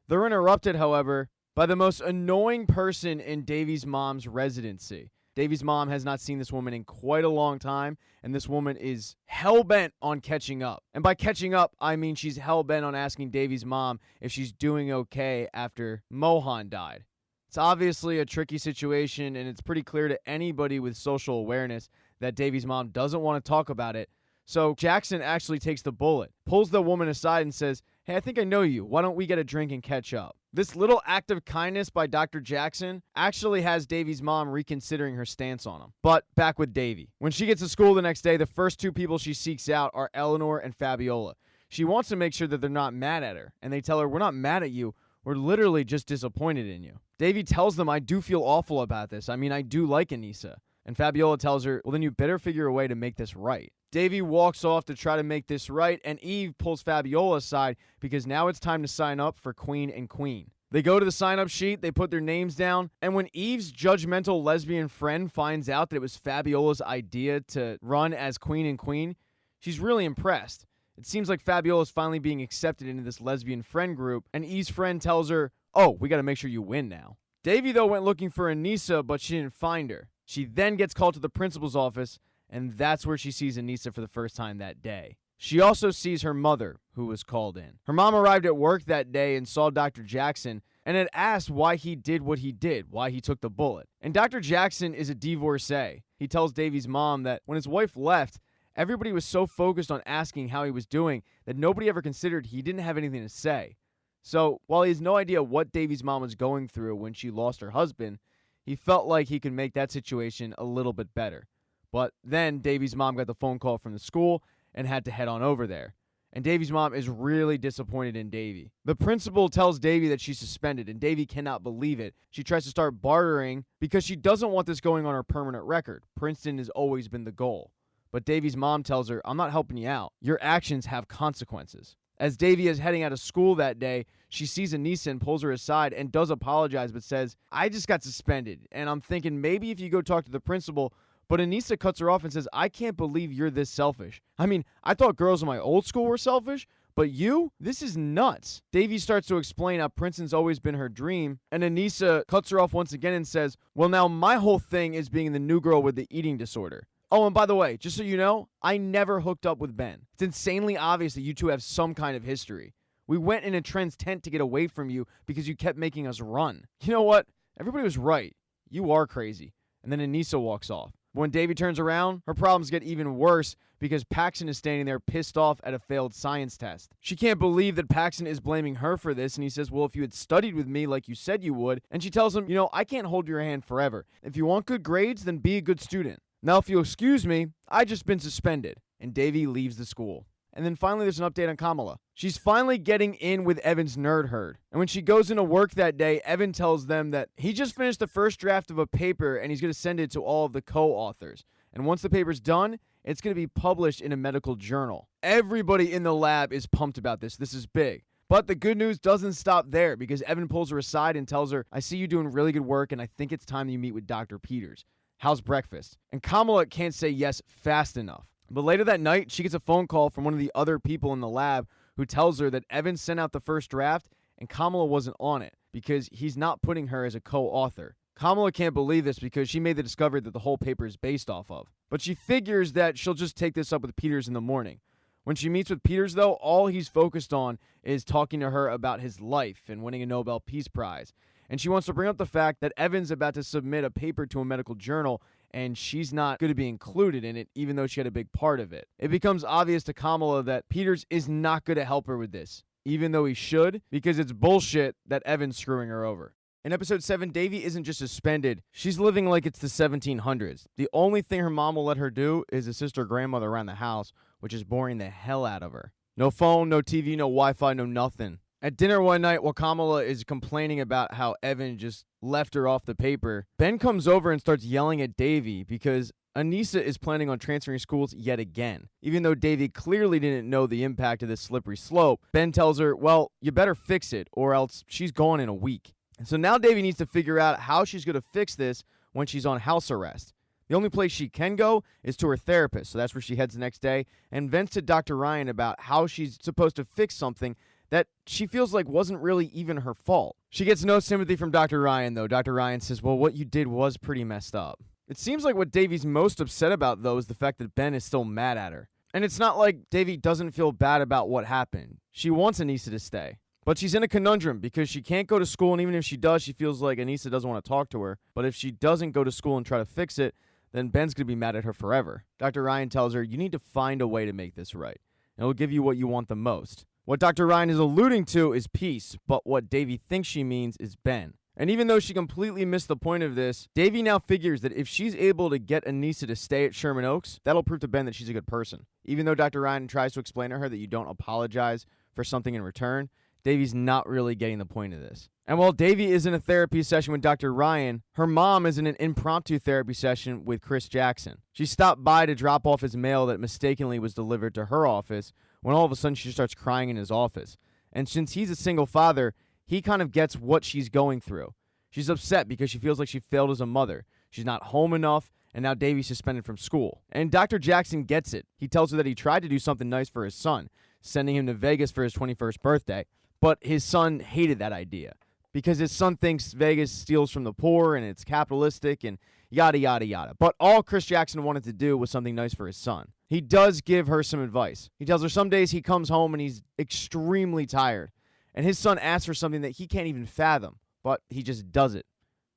They're interrupted, however, by the most annoying person in Davy's mom's residency. Davy's mom has not seen this woman in quite a long time, and this woman is hell-bent on catching up. And by catching up, I mean she's hell-bent on asking Davy's mom if she's doing okay after Mohan died. It's obviously a tricky situation, and it's pretty clear to anybody with social awareness that Davy's mom doesn't want to talk about it. So Jackson actually takes the bullet, pulls the woman aside and says, hey, I think I know you. Why don't we get a drink and catch up? This little act of kindness by Dr. Jackson actually has Davy's mom reconsidering her stance on him. But back with Davy. When she gets to school the next day, the first two people she seeks out are Eleanor and Fabiola. She wants to make sure that they're not mad at her, and they tell her, we're not mad at you. We're literally just disappointed in you. Davy tells them, I do feel awful about this. I mean, I do like Aneesa. And Fabiola tells her, well, then you better figure a way to make this right. Davy walks off to try to make this right, and Eve pulls Fabiola aside because now it's time to sign up for Queen and Queen. They go to the sign-up sheet, they put their names down, and when Eve's judgmental lesbian friend finds out that it was Fabiola's idea to run as queen and queen, she's really impressed. It seems like Fabiola's finally being accepted into this lesbian friend group, and Eve's friend tells her, "Oh, we gotta make sure you win now." Devi, though, went looking for Aneesa, but she didn't find her. She then gets called to the principal's office, and that's where she sees Aneesa for the first time that day. She also sees her mother, who was called in. Her mom arrived at work that day and saw Dr. Jackson and had asked why he did what he did, why he took the bullet. And Dr. Jackson is a divorcee. He tells Davy's mom that when his wife left, everybody was so focused on asking how he was doing that nobody ever considered he didn't have anything to say. So, while he has no idea what Davy's mom was going through when she lost her husband, he felt like he could make that situation a little bit better. But then Davy's mom got the phone call from the school and had to head on over there. And Davy's mom is really disappointed in Davy. The principal tells Davy that she's suspended, and Davy cannot believe it. She tries to start bartering because she doesn't want this going on her permanent record. Princeton has always been the goal. But Davy's mom tells her, "I'm not helping you out. Your actions have consequences." As Davy is heading out of school that day, she sees Aneesa and pulls her aside and does apologize, but says, "I just got suspended, and I'm thinking maybe if you go talk to the principal." But Aneesa cuts her off and says, "I can't believe you're this selfish. I mean, I thought girls in my old school were selfish, but you? This is nuts." Davy starts to explain how Princeton's always been her dream, and Aneesa cuts her off once again and says, "Well, now my whole thing is being the new girl with the eating disorder. Oh, and by the way, just so you know, I never hooked up with Ben. It's insanely obvious that you two have some kind of history. We went in a Trent's tent to get away from you because you kept making us run. You know what? Everybody was right. You are crazy." And then Aneesa walks off. When Davy turns around, her problems get even worse because Paxton is standing there pissed off at a failed science test. She can't believe that Paxton is blaming her for this, and he says, "Well, if you had studied with me like you said you would," and she tells him, "I can't hold your hand forever. If you want good grades, then be a good student. Now, if you'll excuse me, I just been suspended." And Davy leaves the school. And then finally, there's an update on Kamala. She's finally getting in with Evan's nerd herd. And when she goes into work that day, Evan tells them that he just finished the first draft of a paper and he's going to send it to all of the co-authors. And once the paper's done, it's going to be published in a medical journal. Everybody in the lab is pumped about this. This is big. But the good news doesn't stop there because Evan pulls her aside and tells her, "I see you doing really good work and I think it's time you meet with Dr. Peters. How's breakfast?" And Kamala can't say yes fast enough. But later that night, she gets a phone call from one of the other people in the lab who tells her that Evan sent out the first draft and Kamala wasn't on it because he's not putting her as a co-author. Kamala can't believe this because she made the discovery that the whole paper is based off of. But she figures that she'll just take this up with Peters in the morning. When she meets with Peters, though, all he's focused on is talking to her about his life and winning a Nobel Peace Prize. And she wants to bring up the fact that Evan's about to submit a paper to a medical journal and she's not going to be included in it, even though she had a big part of it. It becomes obvious to Kamala that Peters is not going to help her with this, even though he should, because it's bullshit that Evan's screwing her over. In episode 7, Davy isn't just suspended, she's living like it's the 1700s. The only thing her mom will let her do is assist her grandmother around the house, which is boring the hell out of her. No phone, no TV, no Wi-Fi, no nothing. At dinner one night, while Kamala is complaining about how Evan just left her off the paper, Ben comes over and starts yelling at Davy because Aneesa is planning on transferring schools yet again. Even though Davy clearly didn't know the impact of this slippery slope, Ben tells her, "Well, you better fix it or else she's gone in a week." And so now Davy needs to figure out how she's going to fix this when she's on house arrest. The only place she can go is to her therapist, so that's where she heads the next day, and vents to Dr. Ryan about how she's supposed to fix something that she feels like wasn't really even her fault. She gets no sympathy from Dr. Ryan, though. Dr. Ryan says, "Well, what you did was pretty messed up." It seems like what Davy's most upset about, though, is the fact that Ben is still mad at her. And it's not like Davy doesn't feel bad about what happened. She wants Aneesa to stay. But she's in a conundrum because she can't go to school, and even if she does, she feels like Aneesa doesn't want to talk to her. But if she doesn't go to school and try to fix it, then Ben's going to be mad at her forever. Dr. Ryan tells her, "You need to find a way to make this right. And it'll give you what you want the most." What Dr. Ryan is alluding to is peace, but what Davy thinks she means is Ben. And even though she completely missed the point of this, Davy now figures that if she's able to get Aneesa to stay at Sherman Oaks, that'll prove to Ben that she's a good person. Even though Dr. Ryan tries to explain to her that you don't apologize for something in return, Davy's not really getting the point of this. And while Davy is in a therapy session with Dr. Ryan, her mom is in an impromptu therapy session with Chris Jackson. She stopped by to drop off his mail that mistakenly was delivered to her office when all of a sudden she starts crying in his office. And since he's a single father, he kind of gets what she's going through. She's upset because she feels like she failed as a mother. She's not home enough, and now Davy's suspended from school. And Dr. Jackson gets it. He tells her that he tried to do something nice for his son, sending him to Vegas for his 21st birthday, but his son hated that idea because his son thinks Vegas steals from the poor and it's capitalistic and yada, yada, yada. But all Chris Jackson wanted to do was something nice for his son. He does give her some advice. He tells her some days he comes home and he's extremely tired, and his son asks for something that he can't even fathom, but he just does it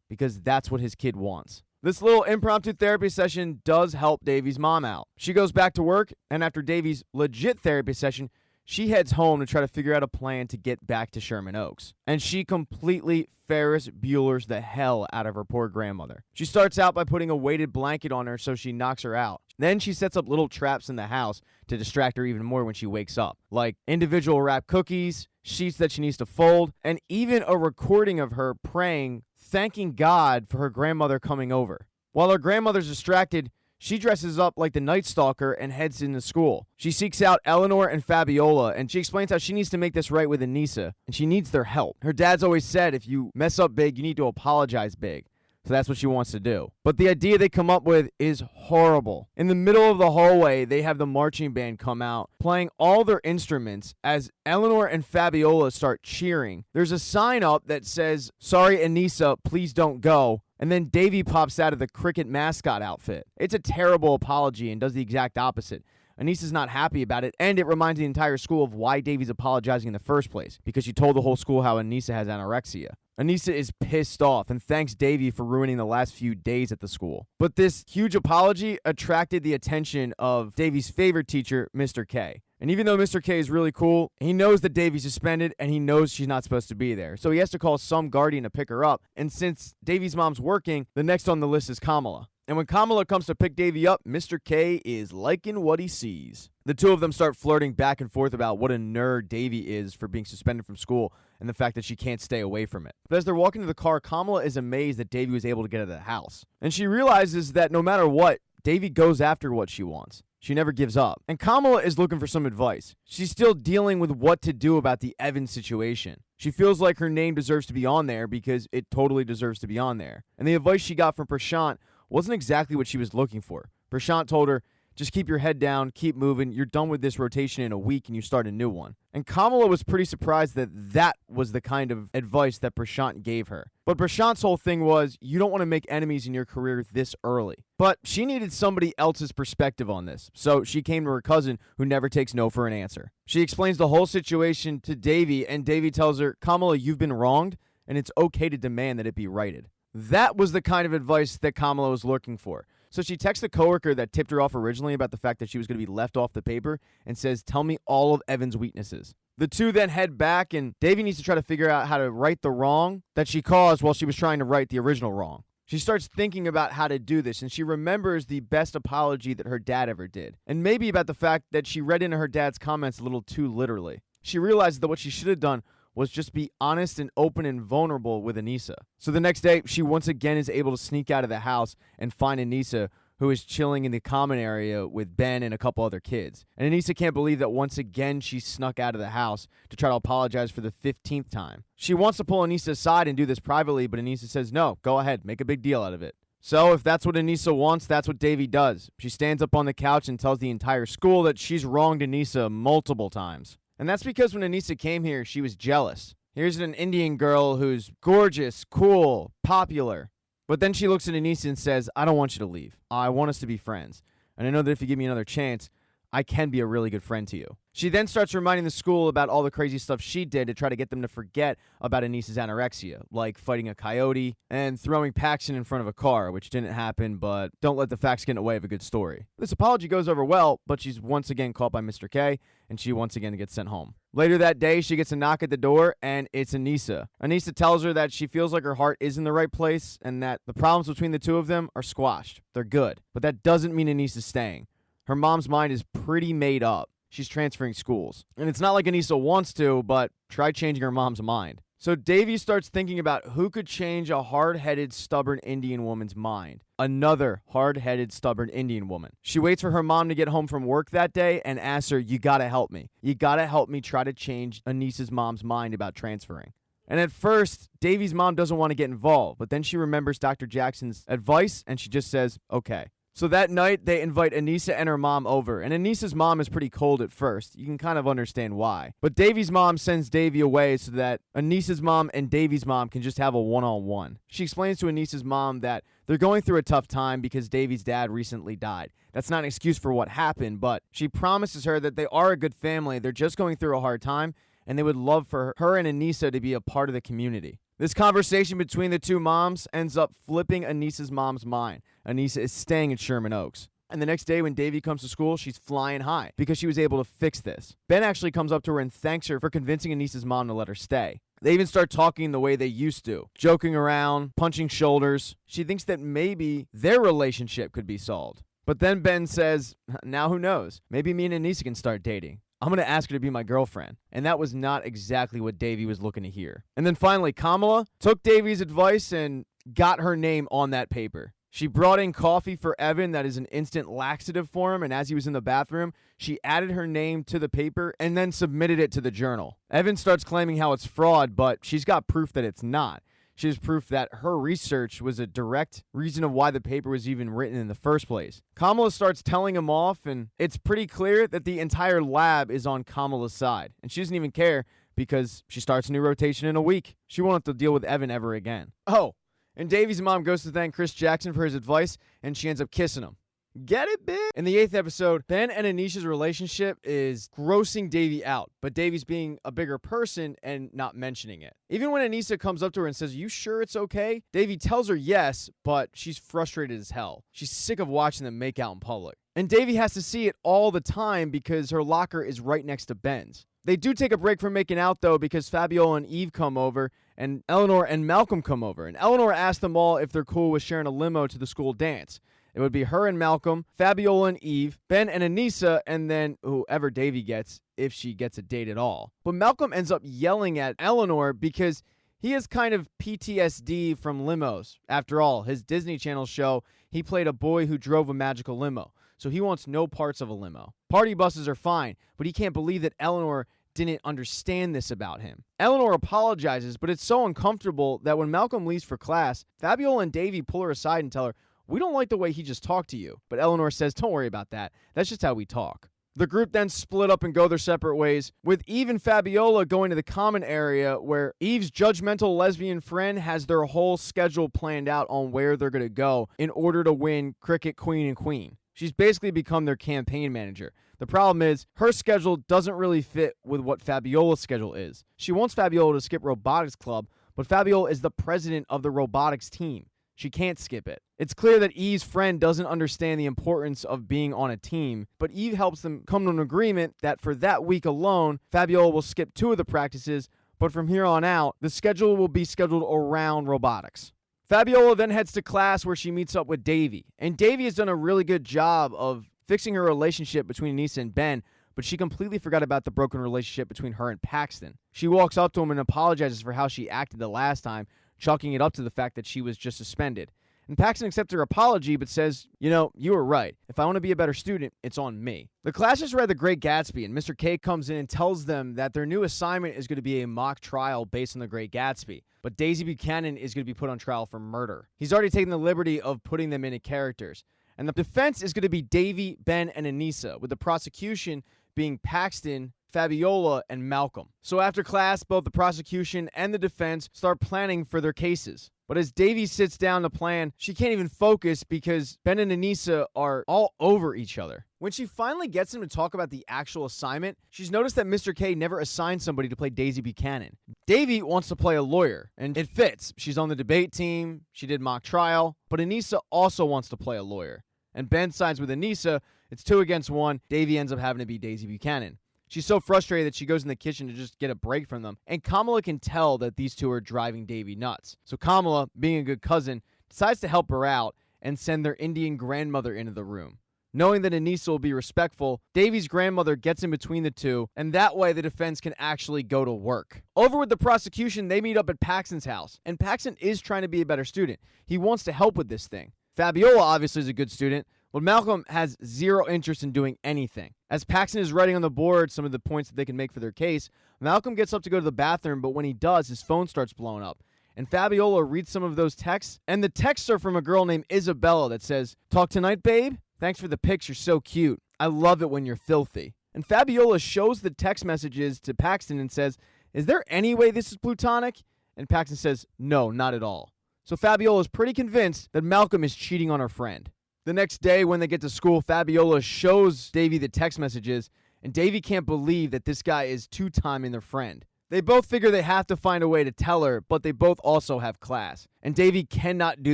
because that's what his kid wants. This little impromptu therapy session does help Davy's mom out. She goes back to work, and after Davy's legit therapy session, she heads home to try to figure out a plan to get back to Sherman Oaks. And she completely Ferris Bueller's the hell out of her poor grandmother. She starts out by putting a weighted blanket on her so she knocks her out. Then she sets up little traps in the house to distract her even more when she wakes up, like individual wrapped cookies, sheets that she needs to fold, and even a recording of her praying, thanking God for her grandmother coming over. While her grandmother's distracted, she dresses up like the Night Stalker and heads into school. She seeks out Eleanor and Fabiola, and she explains how she needs to make this right with Aneesa, and she needs their help. Her dad's always said if you mess up big, you need to apologize big. So that's what she wants to do. But the idea they come up with is horrible. In the middle of the hallway, they have the marching band come out, playing all their instruments as Eleanor and Fabiola start cheering. There's a sign up that says, "Sorry, Aneesa, please don't go." And then Davy pops out of the cricket mascot outfit. It's a terrible apology and does the exact opposite. Aneesa's not happy about it, and it reminds the entire school of why Davy's apologizing in the first place, because she told the whole school how Aneesa has anorexia. Aneesa is pissed off and thanks Davy for ruining the last few days at the school. But this huge apology attracted the attention of Davy's favorite teacher, Mr. K. And even though Mr. K is really cool, he knows that Davy's suspended and he knows she's not supposed to be there. So he has to call some guardian to pick her up. And since Davy's mom's working, the next on the list is Kamala. And when Kamala comes to pick Davy up, Mr. K is liking what he sees. The two of them start flirting back and forth about what a nerd Davy is for being suspended from school and the fact that she can't stay away from it. But as they're walking to the car, Kamala is amazed that Davy was able to get out of the house. And she realizes that no matter what, Davy goes after what she wants. She never gives up. And Kamala is looking for some advice. She's still dealing with what to do about the Evan situation. She feels like her name deserves to be on there because it totally deserves to be on there. And the advice she got from Prashant wasn't exactly what she was looking for. Prashant told her, just keep your head down, keep moving. You're done with this rotation in a week and you start a new one. And Kamala was pretty surprised that that was the kind of advice that Prashant gave her. But Prashant's whole thing was, you don't want to make enemies in your career this early. But she needed somebody else's perspective on this. So she came to her cousin, who never takes no for an answer. She explains the whole situation to Davy, and Davy tells her, Kamala, you've been wronged, and it's okay to demand that it be righted. That was the kind of advice that Kamala was looking for. So she texts the coworker that tipped her off originally about the fact that she was going to be left off the paper and says, tell me all of Evan's weaknesses. The two then head back, and Davy needs to try to figure out how to right the wrong that she caused while she was trying to right the original wrong. She starts thinking about how to do this, and she remembers the best apology that her dad ever did, and maybe about the fact that she read into her dad's comments a little too literally. She realizes that what she should have done was just be honest and open and vulnerable with Aneesa. So the next day, she once again is able to sneak out of the house and find Aneesa, who is chilling in the common area with Ben and a couple other kids. And Aneesa can't believe that once again she snuck out of the house to try to apologize for the 15th time. She wants to pull Aneesa aside and do this privately, but Aneesa says, no, go ahead, make a big deal out of it. So if that's what Aneesa wants, that's what Davy does. She stands up on the couch and tells the entire school that she's wronged Aneesa multiple times. And that's because when Aneesa came here, she was jealous. Here's an Indian girl who's gorgeous, cool, popular. But then she looks at Aneesa and says, I don't want you to leave. I want us to be friends. And I know that if you give me another chance, I can be a really good friend to you. She then starts reminding the school about all the crazy stuff she did to try to get them to forget about Aneesa's anorexia, like fighting a coyote and throwing Paxton in front of a car, which didn't happen, but don't let the facts get in the way of a good story. This apology goes over well, but she's once again caught by Mr. K, and she once again gets sent home. Later that day, she gets a knock at the door, and it's Aneesa. Aneesa tells her that she feels like her heart is in the right place and that the problems between the two of them are squashed. They're good. But that doesn't mean Aneesa's staying. Her mom's mind is pretty made up. She's transferring schools. And it's not like Aneesa wants to, but try changing her mom's mind. So Davy starts thinking about who could change a hard-headed, stubborn Indian woman's mind. Another hard-headed, stubborn Indian woman. She waits for her mom to get home from work that day and asks her, you gotta help me. You gotta help me try to change Aneesa's mom's mind about transferring. And at first, Davy's mom doesn't want to get involved, but then she remembers Dr. Jackson's advice and she just says, okay. So that night, they invite Aneesa and her mom over, and Aneesa's mom is pretty cold at first. You can kind of understand why. But Davy's mom sends Davy away so that Aneesa's mom and Davy's mom can just have a one-on-one. She explains to Aneesa's mom that they're going through a tough time because Davy's dad recently died. That's not an excuse for what happened, but she promises her that they are a good family, they're just going through a hard time, and they would love for her and Aneesa to be a part of the community. This conversation between the two moms ends up flipping Aneesa's mom's mind. Aneesa is staying in Sherman Oaks. And the next day when Davy comes to school, she's flying high because she was able to fix this. Ben actually comes up to her and thanks her for convincing Aneesa's mom to let her stay. They even start talking the way they used to, joking around, punching shoulders. She thinks that maybe their relationship could be solved. But then Ben says, now who knows? Maybe me and Aneesa can start dating. I'm going to ask her to be my girlfriend. And that was not exactly what Davy was looking to hear. And then finally, Kamala took Davy's advice and got her name on that paper. She brought in coffee for Evan that is an instant laxative for him, and as he was in the bathroom, she added her name to the paper and then submitted it to the journal. Evan starts claiming how it's fraud, but she's got proof that it's not. She has proof that her research was a direct reason of why the paper was even written in the first place. Kamala starts telling him off, and it's pretty clear that the entire lab is on Kamala's side. And she doesn't even care because she starts a new rotation in a week. She won't have to deal with Evan ever again. Oh, and Davy's mom goes to thank Chris Jackson for his advice, and she ends up kissing him. Get it, bitch? In the 8th episode, Ben and Anisha's relationship is grossing Davy out, but Davy's being a bigger person and not mentioning it. Even when Aneesa comes up to her and says, you sure it's okay? Davy tells her yes, but she's frustrated as hell. She's sick of watching them make out in public. And Davy has to see it all the time because her locker is right next to Ben's. They do take a break from making out, though, because Fabiola and Eve come over, and Eleanor and Malcolm come over. And Eleanor asks them all if they're cool with sharing a limo to the school dance. It would be her and Malcolm, Fabiola and Eve, Ben and Aneesa, and then whoever Davy gets, if she gets a date at all. But Malcolm ends up yelling at Eleanor because he has kind of PTSD from limos. After all, his Disney Channel show, he played a boy who drove a magical limo. So he wants no parts of a limo. Party buses are fine, but he can't believe that Eleanor didn't understand this about him. Eleanor apologizes, but it's so uncomfortable that when Malcolm leaves for class, Fabiola and Davy pull her aside and tell her, we don't like the way he just talked to you. But Eleanor says, don't worry about that. That's just how we talk. The group then split up and go their separate ways, with Eve and Fabiola going to the common area where Eve's judgmental lesbian friend has their whole schedule planned out on where they're going to go in order to win Cricket Queen and Queen. She's basically become their campaign manager. The problem is, her schedule doesn't really fit with what Fabiola's schedule is. She wants Fabiola to skip robotics club, but Fabiola is the president of the robotics team. She can't skip it. It's clear that Eve's friend doesn't understand the importance of being on a team, but Eve helps them come to an agreement that for that week alone, Fabiola will skip 2 of the practices, but from here on out, the schedule will be scheduled around robotics. Fabiola then heads to class where she meets up with Davy, and Davy has done a really good job of fixing her relationship between Aneesa and Ben, but she completely forgot about the broken relationship between her and Paxton. She walks up to him and apologizes for how she acted the last time, chalking it up to the fact that she was just suspended. And Paxton accepts her apology, but says, you were right. If I want to be a better student, it's on me. The class just read The Great Gatsby, and Mr. K comes in and tells them that their new assignment is going to be a mock trial based on The Great Gatsby. But Daisy Buchanan is going to be put on trial for murder. He's already taken the liberty of putting them into characters. And the defense is going to be Davy, Ben, and Aneesa, with the prosecution being Paxton, Fabiola, and Malcolm. So after class, both the prosecution and the defense start planning for their cases. But as Davy sits down to plan, she can't even focus because Ben and Aneesa are all over each other. When she finally gets him to talk about the actual assignment, she's noticed that Mr. K never assigned somebody to play Daisy Buchanan. Davy wants to play a lawyer, and it fits. She's on the debate team, she did mock trial, but Aneesa also wants to play a lawyer. And Ben sides with Aneesa, it's 2 against 1, Davy ends up having to be Daisy Buchanan. She's so frustrated that she goes in the kitchen to just get a break from them, and Kamala can tell that these two are driving Davy nuts. So Kamala, being a good cousin, decides to help her out and send their Indian grandmother into the room. Knowing that Aneesa will be respectful, Davy's grandmother gets in between the two, and that way the defense can actually go to work. Over with the prosecution, they meet up at Paxton's house, and Paxton is trying to be a better student. He wants to help with this thing. Fabiola obviously is a good student, But Malcolm has zero interest in doing anything. As Paxton is writing on the board some of the points that they can make for their case, Malcolm gets up to go to the bathroom, but when he does, his phone starts blowing up. And Fabiola reads some of those texts, and the texts are from a girl named Isabella that says, "Talk tonight, babe? Thanks for the pics, you're so cute. I love it when you're filthy." And Fabiola shows the text messages to Paxton and says, "Is there any way this is plutonic?" And Paxton says, "No, not at all." So Fabiola is pretty convinced that Malcolm is cheating on her friend. The next day when they get to school, Fabiola shows Davy the text messages, and Davy can't believe that this guy is two-timing their friend. They both figure they have to find a way to tell her, but they both also have class. And Davy cannot do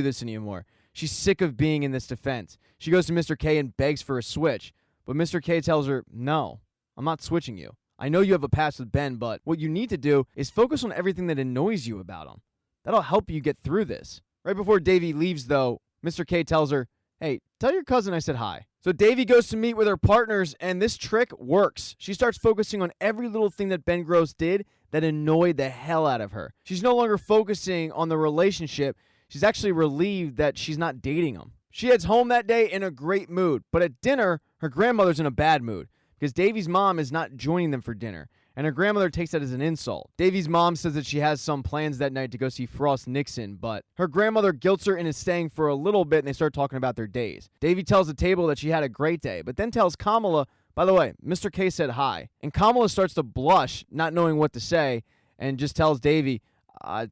this anymore. She's sick of being in this defense. She goes to Mr. K and begs for a switch, but Mr. K tells her, "No, I'm not switching you. I know you have a past with Ben, but what you need to do is focus on everything that annoys you about him. That'll help you get through this." Right before Davy leaves, though, Mr. K tells her, "Hey, tell your cousin I said hi." So Davy goes to meet with her partners, and this trick works. She starts focusing on every little thing that Ben Gross did that annoyed the hell out of her. She's no longer focusing on the relationship. She's actually relieved that she's not dating him. She heads home that day in a great mood, but at dinner, her grandmother's in a bad mood because Davy's mom is not joining them for dinner, and her grandmother takes that as an insult. Davy's mom says that she has some plans that night to go see Frost Nixon, but her grandmother guilts her into staying for a little bit, and they start talking about their days. Davy tells the table that she had a great day, but then tells Kamala, "By the way, Mr. K said hi." And Kamala starts to blush, not knowing what to say, and just tells Davy,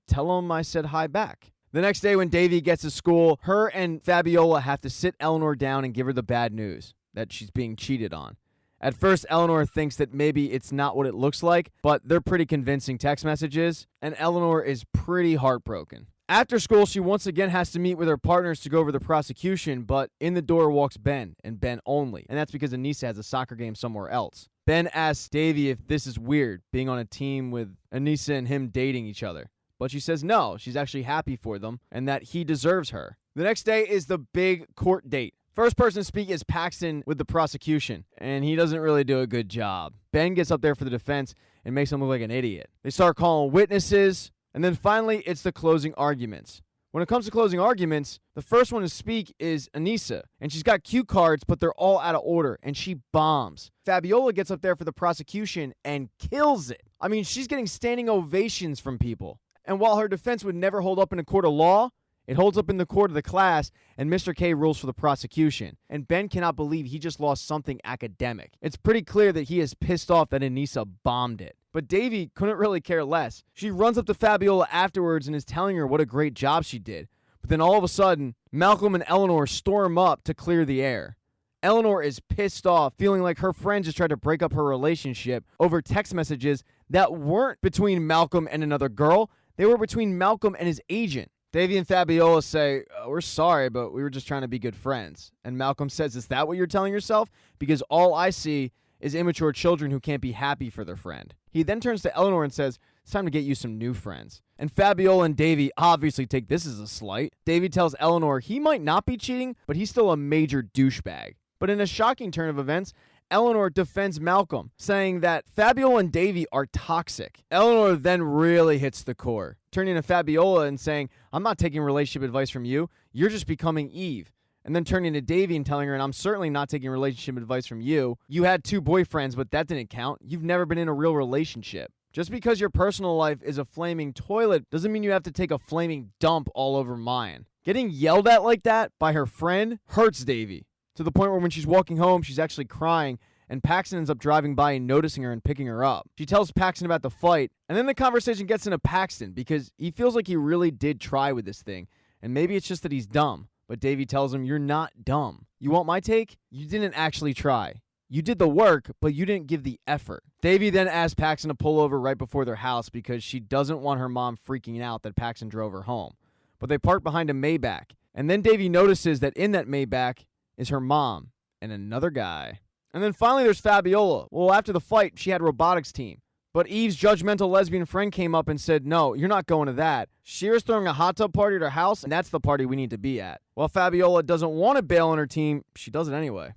"Tell him I said hi back." The next day when Davy gets to school, her and Fabiola have to sit Eleanor down and give her the bad news, that she's being cheated on. At first, Eleanor thinks that maybe it's not what it looks like, but they're pretty convincing text messages, and Eleanor is pretty heartbroken. After school, she once again has to meet with her partners to go over the prosecution, but in the door walks Ben, and Ben only, and that's because Aneesa has a soccer game somewhere else. Ben asks Davy if this is weird, being on a team with Aneesa and him dating each other. But she says no, she's actually happy for them, and that he deserves her. The next day is the big court date. First person to speak is Paxton with the prosecution, and he doesn't really do a good job. Ben gets up there for the defense and makes him look like an idiot. They start calling witnesses, and then finally it's the closing arguments. When it comes to closing arguments, the first one to speak is Aneesa, and she's got cue cards, but they're all out of order, and she bombs. Fabiola gets up there for the prosecution and kills it. I mean, she's getting standing ovations from people. And while her defense would never hold up in a court of law, it holds up in the court of the class, and Mr. K rules for the prosecution. And Ben cannot believe he just lost something academic. It's pretty clear that he is pissed off that Aneesa bombed it. But Davy couldn't really care less. She runs up to Fabiola afterwards and is telling her what a great job she did. But then all of a sudden, Malcolm and Eleanor storm up to clear the air. Eleanor is pissed off, feeling like her friend just tried to break up her relationship over text messages that weren't between Malcolm and another girl. They were between Malcolm and his agent. Davy and Fabiola say, "We're sorry, but we were just trying to be good friends." And Malcolm says, "Is that what you're telling yourself? Because all I see is immature children who can't be happy for their friend." He then turns to Eleanor and says, "It's time to get you some new friends." And Fabiola and Davy obviously take this as a slight. Davy tells Eleanor he might not be cheating, but he's still a major douchebag. But in a shocking turn of events, Eleanor defends Malcolm, saying that Fabiola and Davy are toxic. Eleanor then really hits the core, turning to Fabiola and saying, "I'm not taking relationship advice from you. You're just becoming Eve." And then turning to Davy and telling her, "And I'm certainly not taking relationship advice from you. You had 2 boyfriends, but that didn't count. You've never been in a real relationship. Just because your personal life is a flaming toilet doesn't mean you have to take a flaming dump all over mine." Getting yelled at like that by her friend hurts Davy, to the point where when she's walking home, she's actually crying, and Paxton ends up driving by and noticing her and picking her up. She tells Paxton about the fight, and then the conversation gets into Paxton because he feels like he really did try with this thing, and maybe it's just that he's dumb. But Davy tells him, "You're not dumb. You want my take? You didn't actually try. You did the work, but you didn't give the effort." Davy then asks Paxton to pull over right before their house because she doesn't want her mom freaking out that Paxton drove her home. But they park behind a Maybach, and then Davy notices that in that Maybach is her mom and another guy. And then finally there's Fabiola. Well, after the fight, she had robotics team. But Eve's judgmental lesbian friend came up and said, "No, you're not going to that. Shira's throwing a hot tub party at her house, and that's the party we need to be at." While Fabiola doesn't want to bail on her team, she does it anyway.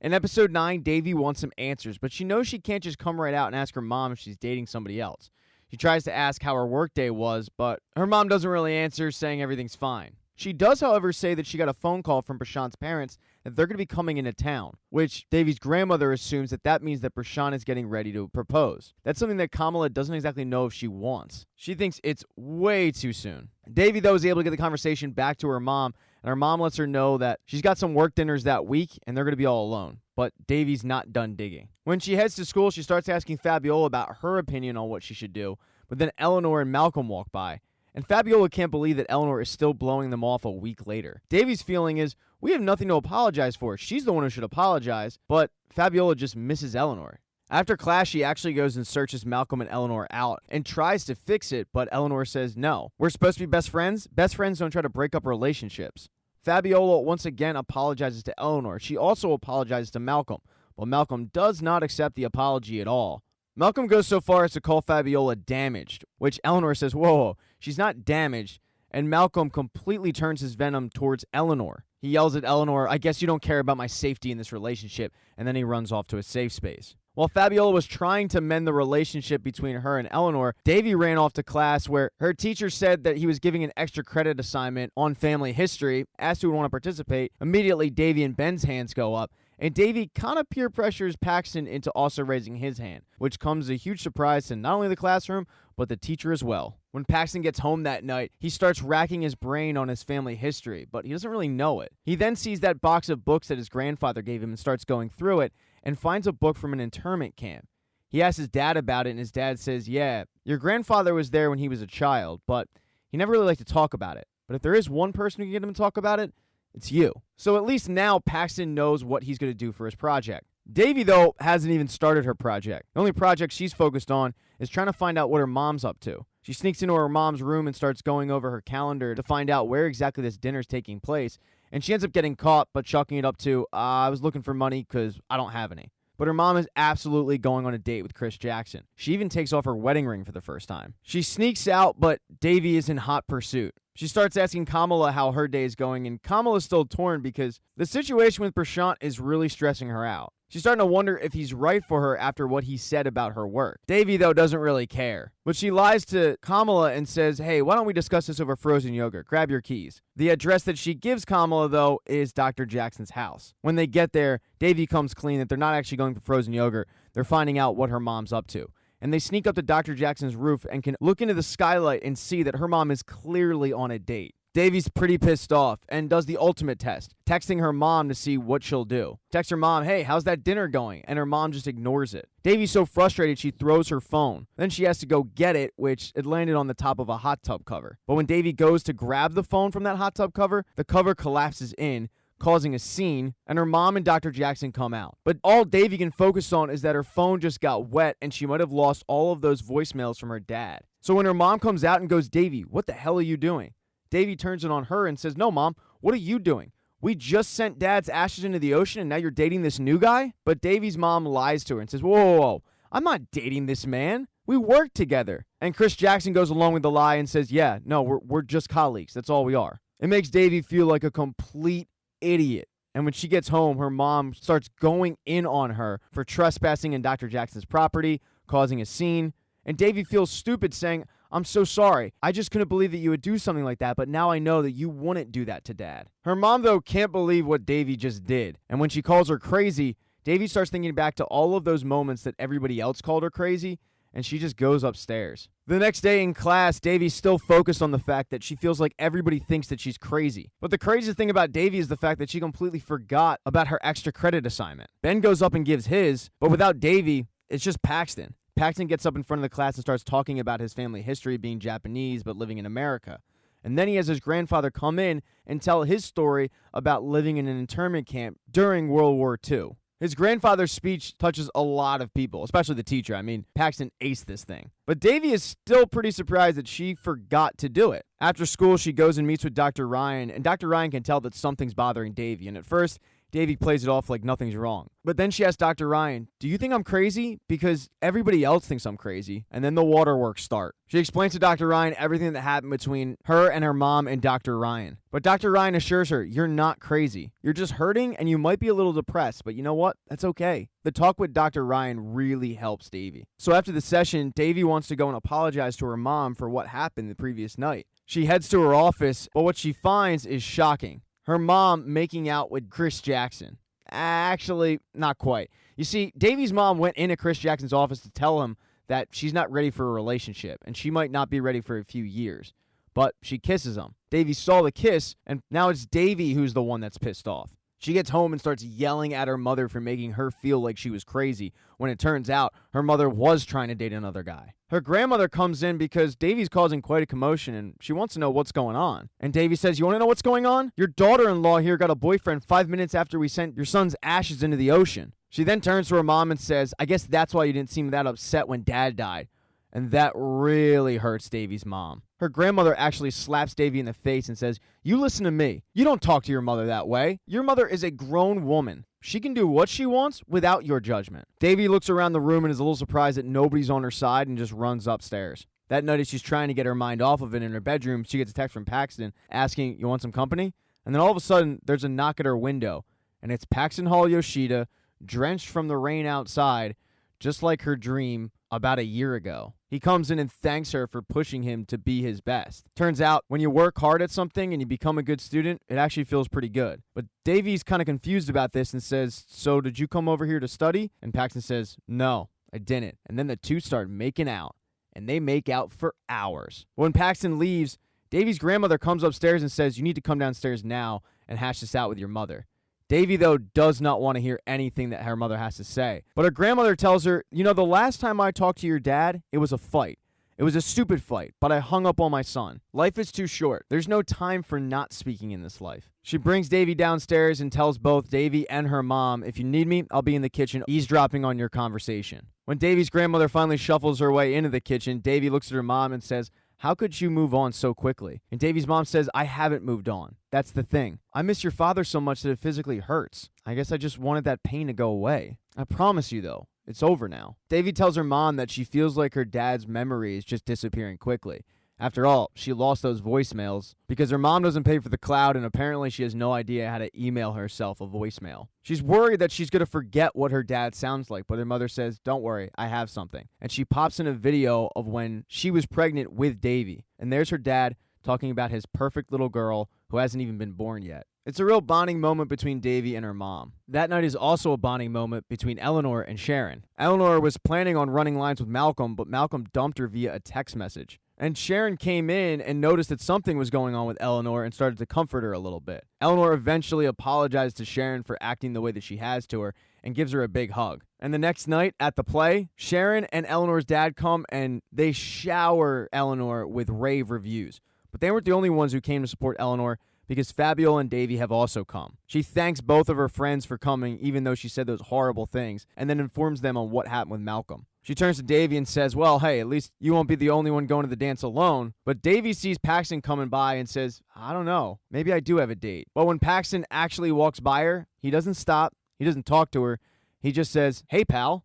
In episode 9, Davy wants some answers, but she knows she can't just come right out and ask her mom if she's dating somebody else. She tries to ask how her workday was, but her mom doesn't really answer, saying everything's fine. She does, however, say that she got a phone call from Prashant's parents that they're going to be coming into town, which Devi's grandmother assumes that means that Prashant is getting ready to propose. That's something that Kamala doesn't exactly know if she wants. She thinks it's way too soon. Devi, though, is able to get the conversation back to her mom, and her mom lets her know that she's got some work dinners that week, and they're going to be all alone. But Devi's not done digging. When she heads to school, she starts asking Fabiola about her opinion on what she should do, but then Eleanor and Malcolm walk by. And Fabiola can't believe that Eleanor is still blowing them off a week later. Devi's feeling is, we have nothing to apologize for. She's the one who should apologize, but Fabiola just misses Eleanor. After class, she actually goes and searches Malcolm and Eleanor out and tries to fix it, but Eleanor says no. We're supposed to be best friends? Best friends don't try to break up relationships. Fabiola once again apologizes to Eleanor. She also apologizes to Malcolm, but Malcolm does not accept the apology at all. Malcolm goes so far as to call Fabiola damaged, which Eleanor says, whoa, she's not damaged, and Malcolm completely turns his venom towards Eleanor. He yells at Eleanor, I guess you don't care about my safety in this relationship, and then he runs off to a safe space. While Fabiola was trying to mend the relationship between her and Eleanor, Devi ran off to class where her teacher said that he was giving an extra credit assignment on family history, asked who would want to participate. Immediately, Devi and Ben's hands go up, and Devi kind of peer pressures Paxton into also raising his hand, which comes as a huge surprise to not only the classroom, but the teacher as well. When Paxton gets home that night, he starts racking his brain on his family history, but he doesn't really know it. He then sees that box of books that his grandfather gave him and starts going through it, and finds a book from an internment camp. He asks his dad about it, and his dad says, yeah, your grandfather was there when he was a child, but he never really liked to talk about it. But if there is one person who can get him to talk about it, it's you. So at least now Paxton knows what he's going to do for his project. Devi, though, hasn't even started her project. The only project she's focused on is trying to find out what her mom's up to. She sneaks into her mom's room and starts going over her calendar to find out where exactly this dinner's taking place. And she ends up getting caught, but chalking it up to, I was looking for money because I don't have any. But her mom is absolutely going on a date with Chris Jackson. She even takes off her wedding ring for the first time. She sneaks out, but Devi is in hot pursuit. She starts asking Kamala how her day is going, and Kamala's still torn because the situation with Prashant is really stressing her out. She's starting to wonder if he's right for her after what he said about her work. Devi, though, doesn't really care. But she lies to Kamala and says, hey, why don't we discuss this over frozen yogurt? Grab your keys. The address that she gives Kamala, though, is Dr. Jackson's house. When they get there, Devi comes clean that they're not actually going for frozen yogurt. They're finding out what her mom's up to. And they sneak up to Dr. Jackson's roof and can look into the skylight and see that her mom is clearly on a date. Devi's pretty pissed off and does the ultimate test, texting her mom to see what she'll do. Texts her mom, hey, how's that dinner going? And her mom just ignores it. Devi's so frustrated she throws her phone. Then she has to go get it, which it landed on the top of a hot tub cover. But when Devi goes to grab the phone from that hot tub cover, the cover collapses in, causing a scene, and her mom and Dr. Jackson come out. But all Devi can focus on is that her phone just got wet and she might have lost all of those voicemails from her dad. So when her mom comes out and goes, Devi, what the hell are you doing? Devi turns it on her and says, no, Mom, what are you doing? We just sent Dad's ashes into the ocean and now you're dating this new guy? But Devi's mom lies to her and says, whoa, I'm not dating this man. We work together. And Chris Jackson goes along with the lie and says, yeah, no, we're just colleagues. That's all we are. It makes Devi feel like a complete idiot. And when she gets home, her mom starts going in on her for trespassing in Dr. Jackson's property, causing a scene. And Devi feels stupid saying, I'm so sorry. I just couldn't believe that you would do something like that, but now I know that you wouldn't do that to Dad. Her mom, though, can't believe what Devi just did. And when she calls her crazy, Devi starts thinking back to all of those moments that everybody else called her crazy, and she just goes upstairs. The next day in class, Devi's still focused on the fact that she feels like everybody thinks that she's crazy. But the craziest thing about Devi is the fact that she completely forgot about her extra credit assignment. Ben goes up and gives his, but without Devi, it's just Paxton. Paxton gets up in front of the class and starts talking about his family history being Japanese but living in America. And then he has his grandfather come in and tell his story about living in an internment camp during World War II. His grandfather's speech touches a lot of people, especially the teacher. I mean, Paxton aced this thing. But Devi is still pretty surprised that she forgot to do it. After school, she goes and meets with Dr. Ryan, and Dr. Ryan can tell that something's bothering Devi. And at first, Davy plays it off like nothing's wrong. But then she asks Dr. Ryan, do you think I'm crazy? Because everybody else thinks I'm crazy. And then the waterworks start. She explains to Dr. Ryan everything that happened between her and her mom and Dr. Ryan. But Dr. Ryan assures her, you're not crazy. You're just hurting and you might be a little depressed, but you know what? That's okay. The talk with Dr. Ryan really helps Davy. So after the session, Davy wants to go and apologize to her mom for what happened the previous night. She heads to her office, but what she finds is shocking. Her mom making out with Chris Jackson. Actually, not quite. You see, Davy's mom went into Chris Jackson's office to tell him that she's not ready for a relationship, and she might not be ready for a few years. But she kisses him. Davy saw the kiss, and now it's Davy who's the one that's pissed off. She gets home and starts yelling at her mother for making her feel like she was crazy, when it turns out her mother was trying to date another guy. Her grandmother comes in because Davy's causing quite a commotion and she wants to know what's going on. And Davy says, you want to know what's going on? Your daughter-in-law here got a boyfriend 5 minutes after we sent your son's ashes into the ocean. She then turns to her mom and says, I guess that's why you didn't seem that upset when Dad died. And that really hurts Davy's mom. Her grandmother actually slaps Davy in the face and says, you listen to me. You don't talk to your mother that way. Your mother is a grown woman. She can do what she wants without your judgment. Davy looks around the room and is a little surprised that nobody's on her side and just runs upstairs. That night as she's trying to get her mind off of it in her bedroom, she gets a text from Paxton asking, you want some company? And then all of a sudden, there's a knock at her window. And it's Paxton Hall Yoshida, drenched from the rain outside, just like her dream about a year ago. He comes in and thanks her for pushing him to be his best. Turns out, when you work hard at something and you become a good student, it actually feels pretty good. But Davy's kind of confused about this and says, so did you come over here to study? And Paxton says, no, I didn't. And then the two start making out. And they make out for hours. When Paxton leaves, Davy's grandmother comes upstairs and says, you need to come downstairs now and hash this out with your mother. Davy, though, does not want to hear anything that her mother has to say. But her grandmother tells her, you know, the last time I talked to your dad, it was a fight. It was a stupid fight, but I hung up on my son. Life is too short. There's no time for not speaking in this life. She brings Davy downstairs and tells both Davy and her mom, if you need me, I'll be in the kitchen eavesdropping on your conversation. When Davy's grandmother finally shuffles her way into the kitchen, Davy looks at her mom and says, how could you move on so quickly? And Davy's mom says, I haven't moved on. That's the thing. I miss your father so much that it physically hurts. I guess I just wanted that pain to go away. I promise you, though, it's over now. Davy tells her mom that she feels like her dad's memory is just disappearing quickly. After all, she lost those voicemails because her mom doesn't pay for the cloud and apparently she has no idea how to email herself a voicemail. She's worried that she's going to forget what her dad sounds like, but her mother says, don't worry, I have something. And she pops in a video of when she was pregnant with Davy. And there's her dad talking about his perfect little girl who hasn't even been born yet. It's a real bonding moment between Davy and her mom. That night is also a bonding moment between Eleanor and Sharon. Eleanor was planning on running lines with Malcolm, but Malcolm dumped her via a text message. And Sharon came in and noticed that something was going on with Eleanor and started to comfort her a little bit. Eleanor eventually apologized to Sharon for acting the way that she has to her and gives her a big hug. And the next night at the play, Sharon and Eleanor's dad come and they shower Eleanor with rave reviews. But they weren't the only ones who came to support Eleanor because Fabiola and Devi have also come. She thanks both of her friends for coming even though she said those horrible things and then informs them on what happened with Malcolm. She turns to Davy and says, well, hey, at least you won't be the only one going to the dance alone. But Davy sees Paxton coming by and says, I don't know, maybe I do have a date. But when Paxton actually walks by her, he doesn't stop, he doesn't talk to her, he just says, hey, pal.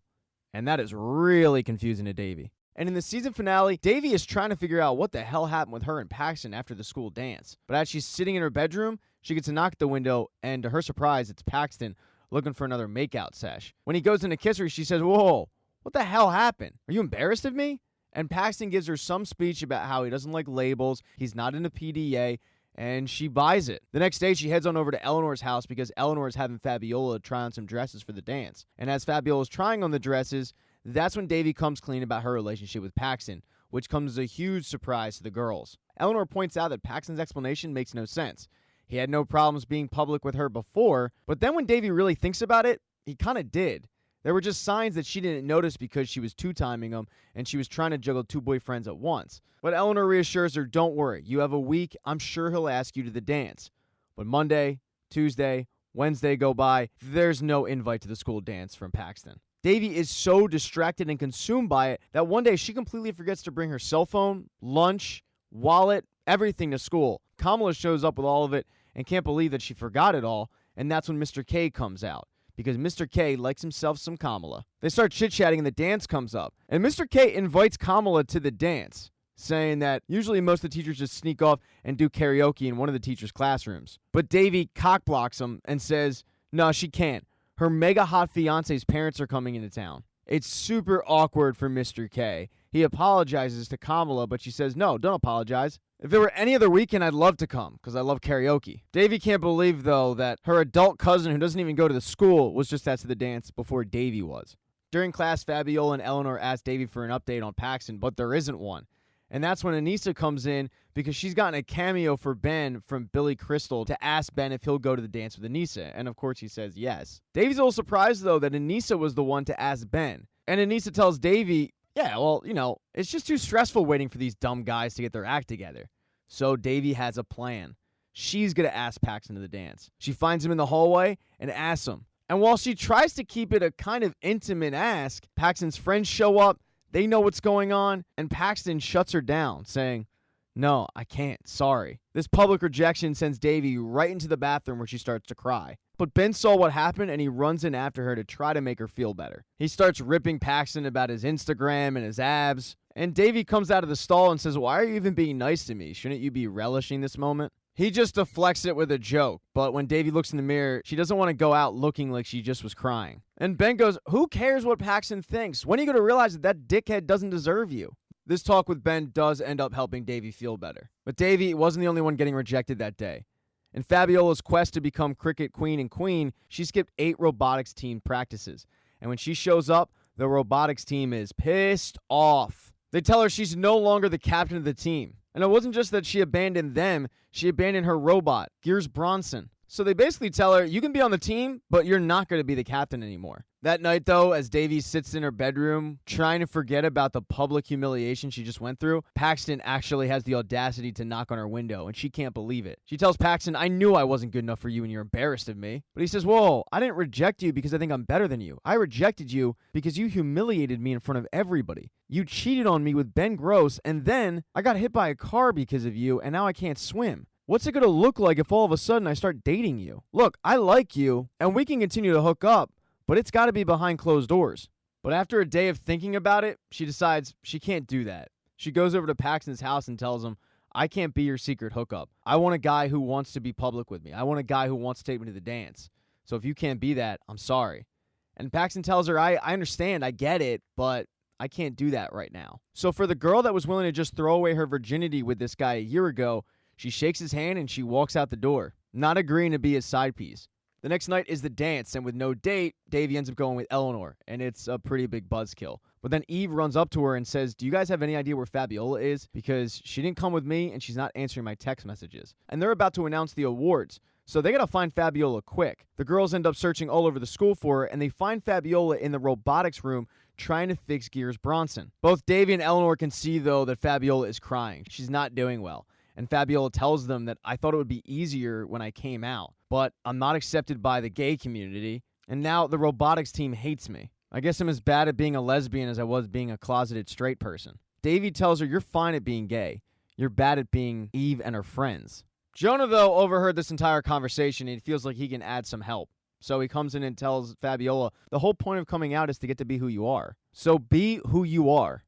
And that is really confusing to Davy. And in the season finale, Davy is trying to figure out what the hell happened with her and Paxton after the school dance. But as she's sitting in her bedroom, she gets a knock at the window, and to her surprise, it's Paxton looking for another makeout sesh. When he goes in to kiss her, she says, whoa, what the hell happened? Are you embarrassed of me? And Paxton gives her some speech about how he doesn't like labels, he's not into PDA, and she buys it. The next day, she heads on over to Eleanor's house because Eleanor is having Fabiola try on some dresses for the dance. And as Fabiola's trying on the dresses, that's when Davy comes clean about her relationship with Paxton, which comes as a huge surprise to the girls. Eleanor points out that Paxton's explanation makes no sense. He had no problems being public with her before, but then when Davy really thinks about it, he kind of did. There were just signs that she didn't notice because she was two-timing him and she was trying to juggle two boyfriends at once. But Eleanor reassures her, don't worry, you have a week, I'm sure he'll ask you to the dance. But Monday, Tuesday, Wednesday go by, there's no invite to the school dance from Paxton. Davy is so distracted and consumed by it that one day she completely forgets to bring her cell phone, lunch, wallet, everything to school. Kamala shows up with all of it and can't believe that she forgot it all. And that's when Mr. K comes out, because Mr. K likes himself some Kamala. They start chit-chatting and the dance comes up. And Mr. K invites Kamala to the dance, saying that usually most of the teachers just sneak off and do karaoke in one of the teachers' classrooms. But Davy cockblocks him and says, no, she can't. Her mega hot fiance's parents are coming into town. It's super awkward for Mr. K. He apologizes to Kamala, but she says, no, don't apologize. If it were any other weekend, I'd love to come, because I love karaoke. Davy can't believe, though, that her adult cousin, who doesn't even go to the school, was just at the dance before Davy was. During class, Fabiola and Eleanor ask Davy for an update on Paxton, but there isn't one. And that's when Aneesa comes in, because she's gotten a cameo for Ben from Billy Crystal to ask Ben if he'll go to the dance with Aneesa. And of course he says yes. Davy's a little surprised, though, that Aneesa was the one to ask Ben. And Aneesa tells Davy, yeah, well, it's just too stressful waiting for these dumb guys to get their act together. So Davy has a plan. She's going to ask Paxton to the dance. She finds him in the hallway and asks him. And while she tries to keep it a kind of intimate ask, Paxton's friends show up. They know what's going on, and Paxton shuts her down, saying, no, I can't, sorry. This public rejection sends Davy right into the bathroom where she starts to cry. But Ben saw what happened, and he runs in after her to try to make her feel better. He starts ripping Paxton about his Instagram and his abs, and Davy comes out of the stall and says, why are you even being nice to me? Shouldn't you be relishing this moment? He just deflects it with a joke, but when Davy looks in the mirror, she doesn't want to go out looking like she just was crying. And Ben goes, who cares what Paxton thinks? When are you going to realize that dickhead doesn't deserve you? This talk with Ben does end up helping Davy feel better. But Davy wasn't the only one getting rejected that day. In Fabiola's quest to become cricket queen and queen, she skipped 8 robotics team practices. And when she shows up, the robotics team is pissed off. They tell her she's no longer the captain of the team. And it wasn't just that she abandoned them, she abandoned her robot, Gears Bronson. So they basically tell her, you can be on the team, but you're not going to be the captain anymore. That night, though, as Davy sits in her bedroom, trying to forget about the public humiliation she just went through, Paxton actually has the audacity to knock on her window, and she can't believe it. She tells Paxton, I knew I wasn't good enough for you and you're embarrassed of me. But he says, whoa, I didn't reject you because I think I'm better than you. I rejected you because you humiliated me in front of everybody. You cheated on me with Ben Gross, and then I got hit by a car because of you, and now I can't swim. What's it going to look like if all of a sudden I start dating you? Look, I like you, and we can continue to hook up, but it's got to be behind closed doors. But after a day of thinking about it, she decides she can't do that. She goes over to Paxton's house and tells him, I can't be your secret hookup. I want a guy who wants to be public with me. I want a guy who wants to take me to the dance. So if you can't be that, I'm sorry. And Paxton tells her, I understand, I get it, but I can't do that right now. So for the girl that was willing to just throw away her virginity with this guy a year ago, she shakes his hand and she walks out the door, not agreeing to be his side piece. The next night is the dance, and with no date, Davy ends up going with Eleanor, and it's a pretty big buzzkill. But then Eve runs up to her and says, do you guys have any idea where Fabiola is? Because she didn't come with me, and she's not answering my text messages. And they're about to announce the awards, so they gotta find Fabiola quick. The girls end up searching all over the school for her, and they find Fabiola in the robotics room trying to fix Gears Bronson. Both Davy and Eleanor can see, though, that Fabiola is crying. She's not doing well. And Fabiola tells them that I thought it would be easier when I came out, but I'm not accepted by the gay community, and now the robotics team hates me. I guess I'm as bad at being a lesbian as I was being a closeted straight person. Davy tells her, you're fine at being gay. You're bad at being Eve and her friends. Jonah, though, overheard this entire conversation, and he feels like he can add some help. So he comes in and tells Fabiola, the whole point of coming out is to get to be who you are. So be who you are.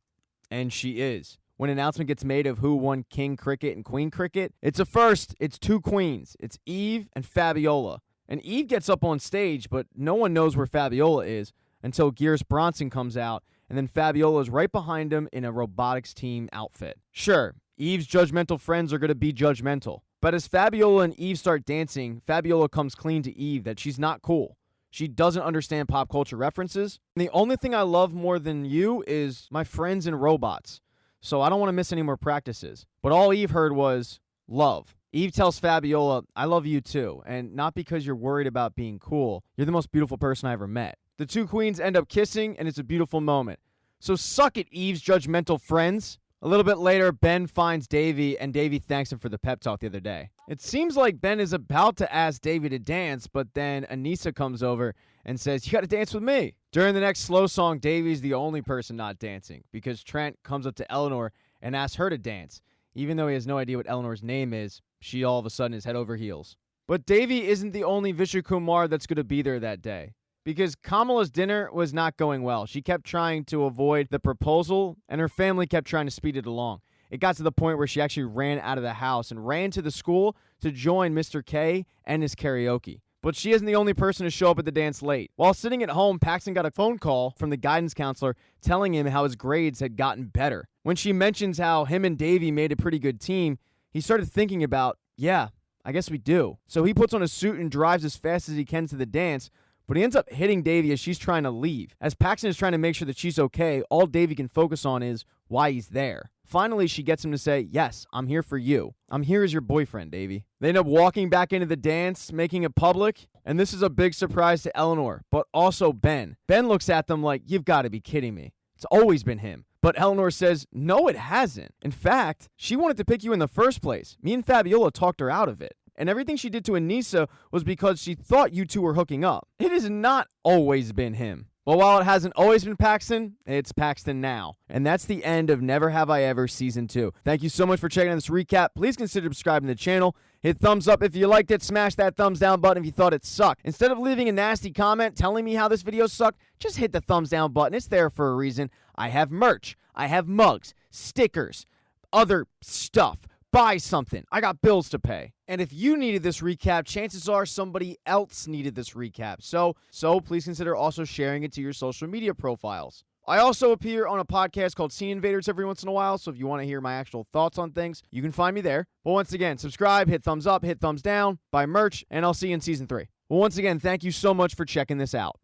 And she is. When an announcement gets made of who won King Cricket and Queen Cricket, it's a first. It's 2 queens. It's Eve and Fabiola. And Eve gets up on stage, but no one knows where Fabiola is until Gears Bronson comes out, and then Fabiola's right behind him in a robotics team outfit. Sure, Eve's judgmental friends are going to be judgmental. But as Fabiola and Eve start dancing, Fabiola comes clean to Eve that she's not cool. She doesn't understand pop culture references. And the only thing I love more than you is my friends and robots. So I don't want to miss any more practices. But all Eve heard was love. Eve tells Fabiola, I love you too. And not because you're worried about being cool. You're the most beautiful person I ever met. The 2 queens end up kissing, and it's a beautiful moment. So suck it, Eve's judgmental friends. A little bit later, Ben finds Davy, and Davy thanks him for the pep talk the other day. It seems like Ben is about to ask Davy to dance, but then Aneesa comes over and says, you got to dance with me. During the next slow song, Davy's the only person not dancing, because Trent comes up to Eleanor and asks her to dance. Even though he has no idea what Eleanor's name is, she all of a sudden is head over heels. But Devi isn't the only Vishnu Kumar that's going to be there that day, because Kamala's dinner was not going well. She kept trying to avoid the proposal, and her family kept trying to speed it along. It got to the point where she actually ran out of the house and ran to the school to join Mr. K and his karaoke. But she isn't the only person to show up at the dance late. While sitting at home, Paxton got a phone call from the guidance counselor telling him how his grades had gotten better. When she mentions how him and Devi made a pretty good team, he started thinking about, yeah, I guess we do. So he puts on a suit and drives as fast as he can to the dance, but he ends up hitting Devi as she's trying to leave. As Paxton is trying to make sure that she's okay, all Devi can focus on is why he's there. Finally, she gets him to say, yes, I'm here for you. I'm here as your boyfriend, Devi. They end up walking back into the dance, making it public, and this is a big surprise to Eleanor, but also Ben. Ben looks at them like, you've got to be kidding me. It's always been him. But Eleanor says, no, it hasn't. In fact, she wanted to pick you in the first place. Me and Fabiola talked her out of it. And everything she did to Aneesa was because she thought you two were hooking up. It has not always been him. Well, while it hasn't always been Paxton, it's Paxton now. And that's the end of Never Have I Ever Season 2. Thank you so much for checking out this recap. Please consider subscribing to the channel. Hit thumbs up if you liked it. Smash that thumbs down button if you thought it sucked. Instead of leaving a nasty comment telling me how this video sucked, just hit the thumbs down button. It's there for a reason. I have merch. I have mugs, stickers, other stuff. Buy something. I got bills to pay. And if you needed this recap, chances are somebody else needed this recap. So please consider also sharing it to your social media profiles. I also appear on a podcast called Scene Invaders every once in a while, so if you want to hear my actual thoughts on things, you can find me there. But once again, subscribe, hit thumbs up, hit thumbs down, buy merch, and I'll see you in Season 3. Well, once again, thank you so much for checking this out.